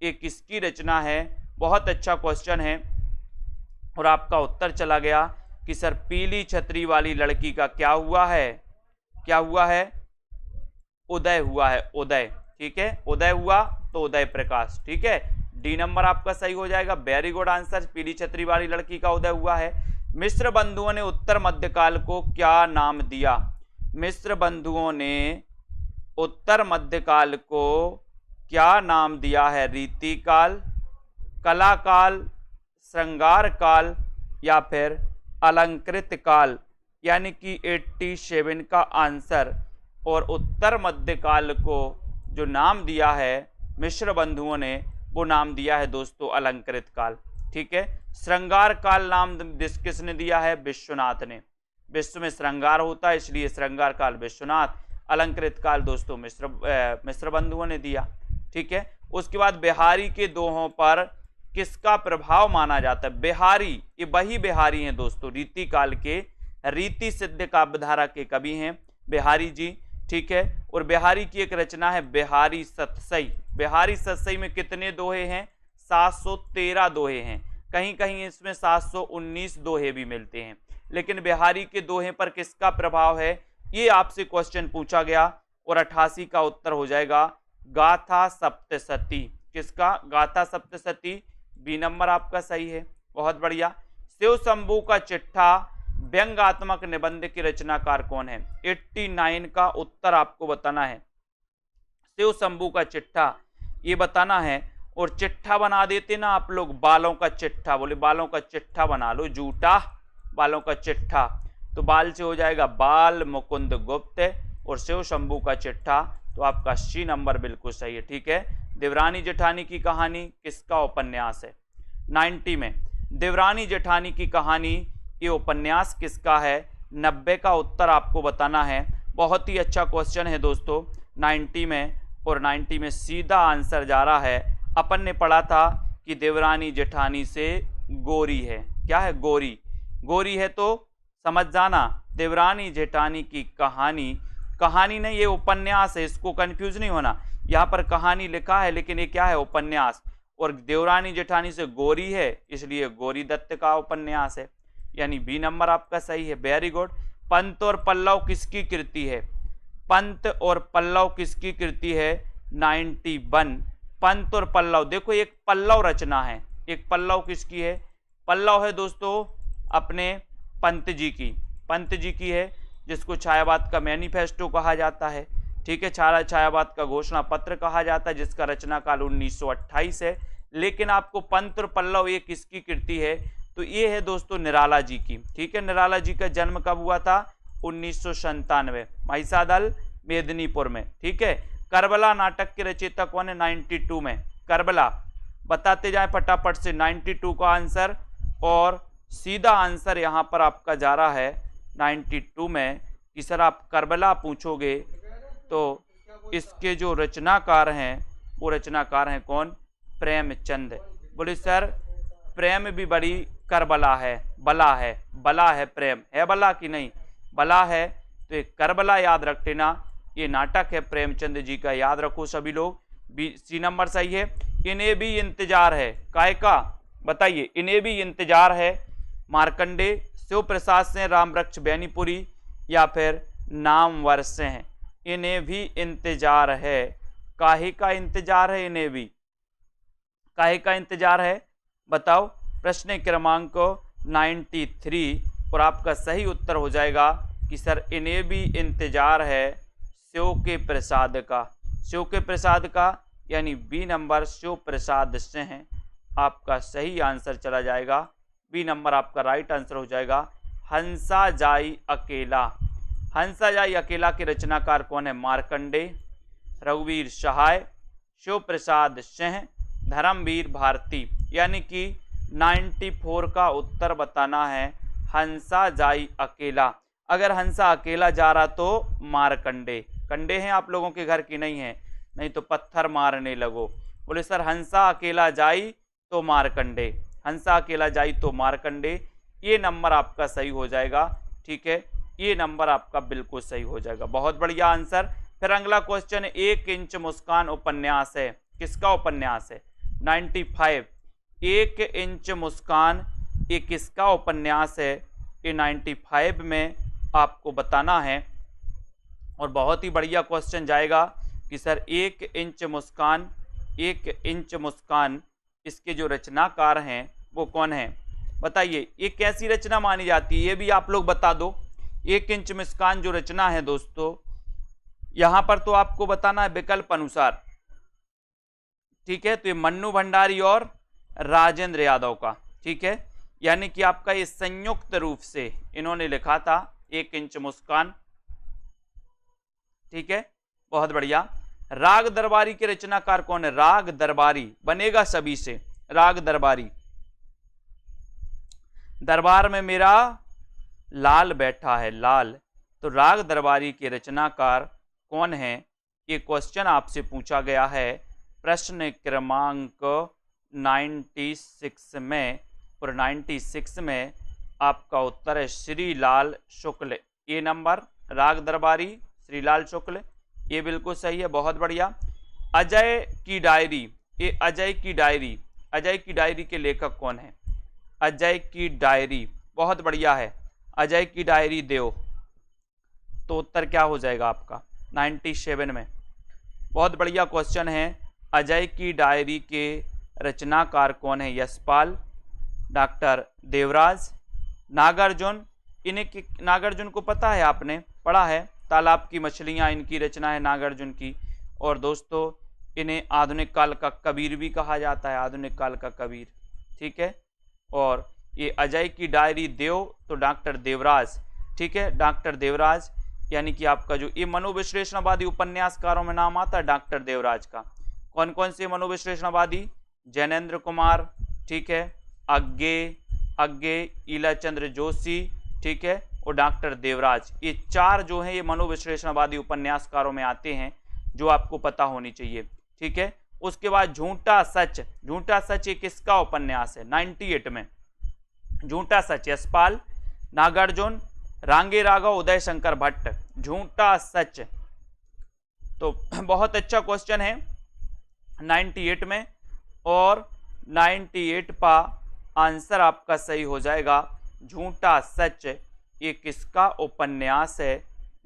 ये किसकी रचना है? बहुत अच्छा क्वेश्चन है और आपका उत्तर चला गया कि सर पीली छतरी वाली लड़की का क्या हुआ है? क्या हुआ है? उदय हुआ है, उदय। ठीक है, उदय हुआ तो उदय प्रकाश। ठीक है, डी नंबर आपका सही हो जाएगा। वेरी गुड आंसर, पीली छतरी वाली लड़की का उदय हुआ है। मिस्र बंधुओं ने उत्तर मध्यकाल को क्या नाम दिया? मिस्र बंधुओं ने उत्तर मध्यकाल को क्या नाम दिया है? रीति काल, कला काल, श्रृंगार काल या फिर अलंकृत काल? यानी कि 87 का आंसर। और उत्तर मध्यकाल को जो नाम दिया है मिश्र बंधुओं ने, वो नाम दिया है दोस्तों अलंकृत काल। ठीक है, श्रृंगार काल नाम किसने दिया है? विश्वनाथ ने। विश्व में श्रृंगार होता है इसलिए श्रृंगार काल विश्वनाथ, अलंकृत काल दोस्तों मिश्र बंधुओं ने दिया। ठीक है, उसके बाद बिहारी के दोहों पर किसका प्रभाव माना जाता है? बिहारी, ये वही बिहारी हैं दोस्तों, रीति काल के रीति सिद्ध काव्यधारा के कवि हैं बिहारी जी, ठीक है। और बिहारी की एक रचना है बिहारी सतसई। बिहारी सतसई में कितने दोहे हैं? 713 दोहे हैं। कहीं कहीं इसमें 719 दोहे भी मिलते हैं, लेकिन बिहारी के दोहे पर किसका प्रभाव है, ये आपसे क्वेश्चन पूछा गया और 88 का उत्तर हो जाएगा गाथा सप्तशती। किसका? गाथा सप्तशती। बी नंबर आपका सही है, बहुत बढ़िया। शिव शंभू का चिट्ठा व्यंग्यात्मक निबंध के रचनाकार कौन है? 89 का उत्तर आपको बताना है। शिव शंभू का चिट्ठा ये बताना है। और चिट्ठा बना देते ना आप लोग, बालों का चिट्ठा, बोले बालों का चिट्ठा बना लो, जूटा बालों का चिट्ठा, तो बाल से हो जाएगा बाल मुकुंद गुप्त, और शिव शंभू का चिट्ठा, तो आपका सी नंबर बिल्कुल सही है, ठीक है। देवरानी जेठानी की कहानी किसका उपन्यास है? 90 में देवरानी जेठानी की कहानी, ये उपन्यास किसका है? 90 का उत्तर आपको बताना है। बहुत ही अच्छा क्वेश्चन है दोस्तों 90 में, और 90 में सीधा आंसर जा रहा है। अपन ने पढ़ा था कि देवरानी जेठानी से गोरी है। क्या है? गोरी। गोरी है तो समझ जाना, देवरानी जेठानी की कहानी, कहानी नहीं, ये उपन्यास है, इसको कंफ्यूज नहीं होना। यहाँ पर कहानी लिखा है लेकिन ये क्या है? उपन्यास। और देवरानी जेठानी से गोरी है, इसलिए गोरी दत्त का उपन्यास है, यानी बी नंबर आपका सही है। Very good. पंत और पल्लव किसकी कृति है? पंत और पल्लव किसकी कृति है? 91। पंत और पल्लव, देखो एक पल्लव रचना है, एक पल्लव किसकी है? पल्लव है दोस्तों अपने पंत जी की, पंत जी की है, जिसको छायावाद का मैनिफेस्टो कहा जाता है, ठीक है। छायावाद का घोषणा पत्र कहा जाता है, जिसका रचना काल 1928 है। लेकिन आपको पंत और पल्लव ये किसकी कृति है? तो ये है दोस्तों निराला जी की, ठीक है। निराला जी का जन्म कब हुआ था? 1997, महिषादल मेदिनीपुर में, ठीक है। करबला नाटक के रचयिता कौन है? 92 में करबला। बताते जाए फटाफट से 92 का आंसर, और सीधा आंसर यहाँ पर आपका जा रहा है 92 में कि सर आप करबला पूछोगे तो इसके जो रचनाकार हैं वो रचनाकार हैं कौन? प्रेमचंद। बोले सर प्रेम भी बड़ी करबला है, बला है, बला है, प्रेम है बला कि नहीं? बला है, तो ये करबला याद रख लेना, ये नाटक है प्रेमचंद जी का, याद रखो सभी लोग। बी सी नंबर सही है। इन्हें भी इंतजार है, काय का? बताइए। इन्हें भी इंतजार है मार्कंडे, शिव प्रसाद से, रामवृक्ष बैनीपुरी, या फिर नामवर से हैं? इन्हें भी इंतजार है। काहे का इंतजार है? इन्हें भी काहे का इंतजार है? बताओ। प्रश्न क्रमांक 93, और आपका सही उत्तर हो जाएगा कि सर इन्हें भी इंतजार है शिव के प्रसाद का, शिव के प्रसाद का, यानी बी नंबर शिव प्रसाद से हैं, आपका सही आंसर चला जाएगा। बी नंबर आपका राइट आंसर हो जाएगा। हंसा जाई अकेला, हंसा जाई अकेला के रचनाकार कौन है? मार्कंडे, रघुवीर सहाय, शिव प्रसाद सिंह, धर्मवीर भारती, यानी कि 94 का उत्तर बताना है हंसा जाई अकेला। अगर हंसा अकेला जा रहा तो मारकंडे, कंडे हैं आप लोगों के घर की? नहीं है, नहीं तो पत्थर मारने लगो। बोले सर हंसा अकेला जाई तो मारकंडे, हंसा अकेला जाई तो मारकंडे, ये नंबर आपका सही हो जाएगा, ठीक है। ये नंबर आपका बिल्कुल सही हो जाएगा, बहुत बढ़िया आंसर। फिर अगला क्वेश्चन, 1 इंच मुस्कान उपन्यास है, किसका उपन्यास है? 95। 1 इंच मुस्कान ये किसका उपन्यास है? ये 95 में आपको बताना है। और बहुत ही बढ़िया क्वेश्चन जाएगा कि सर 1 इंच मुस्कान, 1 इंच मुस्कान, इसके जो रचनाकार हैं वो कौन है? बताइए। ये कैसी रचना मानी जाती है ये भी आप लोग बता दो। 1 इंच मुस्कान जो रचना है दोस्तों, यहां पर तो आपको बताना है विकल्प अनुसार, ठीक है। तो ये मन्नू भंडारी और राजेंद्र यादव का, ठीक है, यानी कि आपका ये संयुक्त रूप से इन्होंने लिखा था 1 इंच मुस्कान, ठीक है, बहुत बढ़िया। राग दरबारी के रचनाकार कौन है? राग दरबारी बनेगा सभी से, राग दरबारी। दरबार में मेरा लाल बैठा है, लाल, तो राग दरबारी के रचनाकार कौन है? ये क्वेश्चन आपसे पूछा गया है प्रश्न क्रमांक 96 में, और 96 में आपका उत्तर है श्रीलाल शुक्ल। ए नंबर राग दरबारी श्रीलाल शुक्ल, ये बिल्कुल सही है, बहुत बढ़िया। अजय की डायरी, ये अजय की डायरी, अजय की डायरी के लेखक कौन है? अजय की डायरी, बहुत बढ़िया है, अजय की डायरी देव। तो उत्तर क्या हो जाएगा आपका 97 में? बहुत बढ़िया क्वेश्चन है। अजय की डायरी के रचनाकार कौन है? यशपाल, डॉक्टर देवराज, नागार्जुन। इन्हें नागार्जुन को पता है, आपने पढ़ा है, तालाब की मछलियां इनकी रचना है नागार्जुन की। और दोस्तों इन्हें आधुनिक काल का कबीर भी कहा जाता है, आधुनिक काल का कबीर, ठीक है। और ये अजय की डायरी देव तो डॉक्टर देवराज, ठीक है, डॉक्टर देवराज, यानी कि आपका जो ये मनोविश्लेषणवादी उपन्यासकारों में नाम आता है डॉक्टर देवराज का। कौन कौन से मनोविश्लेषणवादी? जैनेन्द्र कुमार, ठीक है, अग्गे, ईलाचंद्र जोशी, ठीक है, और डॉक्टर देवराज। ये चार जो हैं ये मनोविश्लेषणवादी उपन्यासकारों में आते हैं, जो आपको पता होनी चाहिए, ठीक है। उसके बाद झूठा सच, झूठा सच ये किसका उपन्यास है? 98 में। झूठा सच यशपाल, नागार्जुन, रांगे राघव, उदय शंकर भट्ट। झूठा सच, तो बहुत अच्छा क्वेश्चन है 98 में, और 98 का आंसर आपका सही हो जाएगा झूठा सच। ये किसका उपन्यास है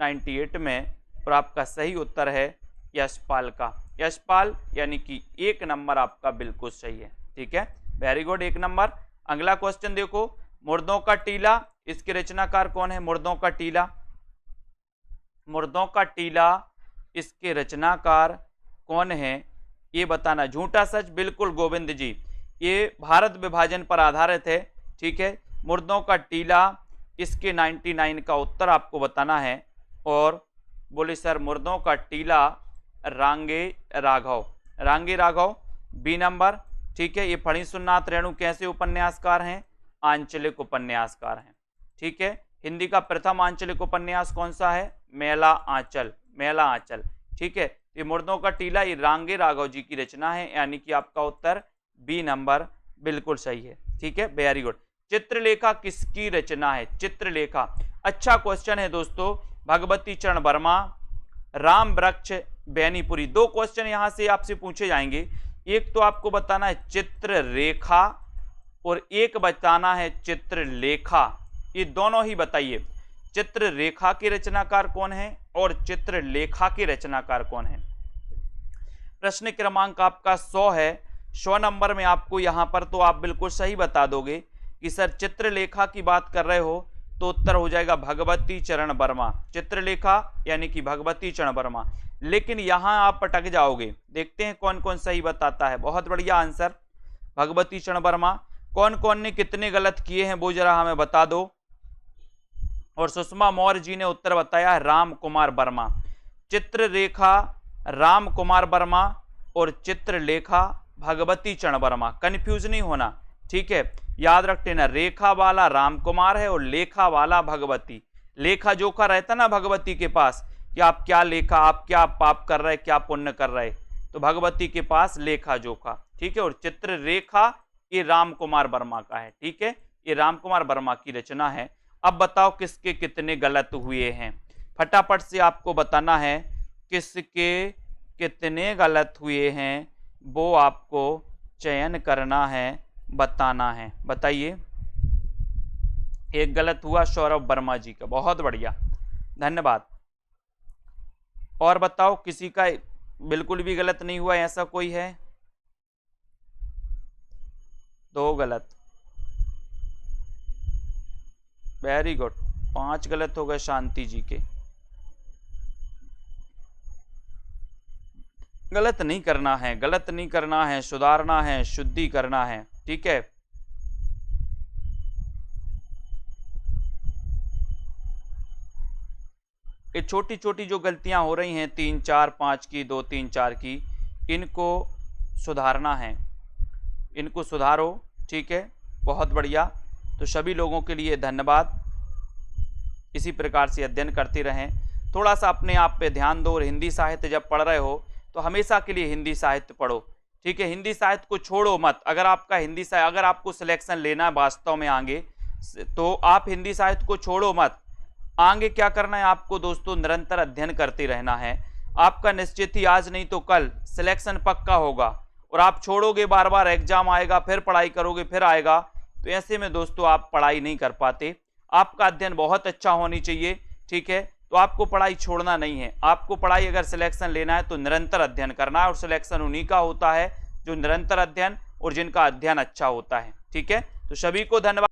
98 में? और आपका सही उत्तर है यशपाल का, यशपाल, यानी कि 1 नंबर आपका बिल्कुल सही है, ठीक है, वेरी गुड, 1 नंबर। अगला क्वेश्चन देखो, मुर्दों का टीला, इसके रचनाकार कौन है? मुर्दों का टीला, मुर्दों का टीला, इसके रचनाकार कौन है ये बताना। झूठा सच बिल्कुल गोविंद जी, ये भारत विभाजन पर आधारित है, ठीक है। मुर्दों का टीला, इसके 99 का उत्तर आपको बताना है। और बोले सर मुर्दों का टीला रांगे राघव, रांगे राघव, बी नंबर, ठीक है। ये फणीसुरनाथ रेणु कैसे उपन्यासकार हैं? आंचलिक उपन्यासकार हैं, ठीक है। हिंदी का प्रथम आंचलिक उपन्यास कौन सा है? मेला आंचल, मेला आंचल, ठीक है। ये मुर्दों का टीला ये रांगे राघव जी की रचना है, यानी कि आपका उत्तर बी नंबर बिल्कुल सही है, ठीक है, वेरी गुड। चित्रलेखा किसकी रचना है? चित्रलेखा, अच्छा क्वेश्चन है दोस्तों। भगवती चरण वर्मा, राम वृक्ष बैनीपुरी। 2 क्वेश्चन यहां से आपसे पूछे जाएंगे, एक तो आपको बताना है चित्ररेखा और एक बताना है चित्रलेखा, ये दोनों ही बताइए। चित्ररेखा के रचनाकार कौन है और चित्रलेखा के रचनाकार कौन है? प्रश्न क्रमांक आपका 100 है। 100 नंबर में आपको यहां पर तो आप बिल्कुल सही बता दोगे कि सर चित्रलेखा की बात कर रहे हो, तो उत्तर हो जाएगा भगवती चरण वर्मा, चित्रलेखा यानी कि भगवती चरण वर्मा। लेकिन यहां आप पटक जाओगे, देखते हैं कौन कौन सही बताता है। बहुत बढ़िया आंसर भगवती चरण वर्मा। कौन कौन ने कितने गलत किए हैं वो जरा हमें बता दो। और सुषमा मौर्य जी ने उत्तर बताया राम कुमार वर्मा। चित्ररेखा राम कुमार वर्मा और चित्रलेखा भगवती चरण वर्मा, कंफ्यूज नहीं होना, ठीक है, याद रखते ना, रेखा वाला राम कुमार है और लेखा वाला भगवती। लेखा जोखा रहता ना भगवती के पास कि आप क्या लेखा, आप क्या पाप कर रहे, क्या पुण्य कर रहे, तो भगवती के पास लेखा जोखा, ठीक है। और चित्ररेखा ये राम कुमार वर्मा का है, ठीक है, ये राम कुमार वर्मा की रचना है। अब बताओ किसके कितने गलत हुए हैं, फटाफट से आपको बताना है किसके कितने गलत हुए हैं, वो आपको चयन करना है, बताना है, बताइए। एक गलत हुआ सौरभ वर्मा जी का, बहुत बढ़िया, धन्यवाद। और बताओ किसी का बिल्कुल भी गलत नहीं हुआ, ऐसा कोई है? 2 गलत, वेरी गुड। 5 गलत हो गए शांति जी के। गलत नहीं करना है, गलत नहीं करना है, सुधारना है, शुद्धि करना है, ठीक है। ये छोटी छोटी जो गलतियां हो रही हैं 3 4 5 की, 2 3 4 की, इनको सुधारना है, इनको सुधारो, ठीक है, बहुत बढ़िया। तो सभी लोगों के लिए धन्यवाद, इसी प्रकार से अध्ययन करते रहें। थोड़ा सा अपने आप पे ध्यान दो और हिंदी साहित्य जब पढ़ रहे हो तो हमेशा के लिए हिंदी साहित्य पढ़ो, ठीक है, हिंदी साहित्य को छोड़ो मत। अगर आपका हिंदी साहित्य, अगर आपको सिलेक्शन लेना है वास्तव में आगे, तो आप हिंदी साहित्य को छोड़ो मत। आगे क्या करना है आपको दोस्तों, निरंतर अध्ययन करते रहना है। आपका निश्चित ही आज नहीं तो कल सिलेक्शन पक्का होगा। और आप छोड़ोगे, बार बार एग्जाम आएगा, फिर पढ़ाई करोगे, फिर आएगा, तो ऐसे में दोस्तों आप पढ़ाई नहीं कर पाते। आपका अध्ययन बहुत अच्छा होनी चाहिए, ठीक है। तो आपको पढ़ाई छोड़ना नहीं है। आपको पढ़ाई अगर सिलेक्शन लेना है तो निरंतर अध्ययन करना है, और सिलेक्शन उन्हीं का होता है जो निरंतर अध्ययन और जिनका अध्ययन अच्छा होता है, ठीक है। तो सभी को धन्यवाद।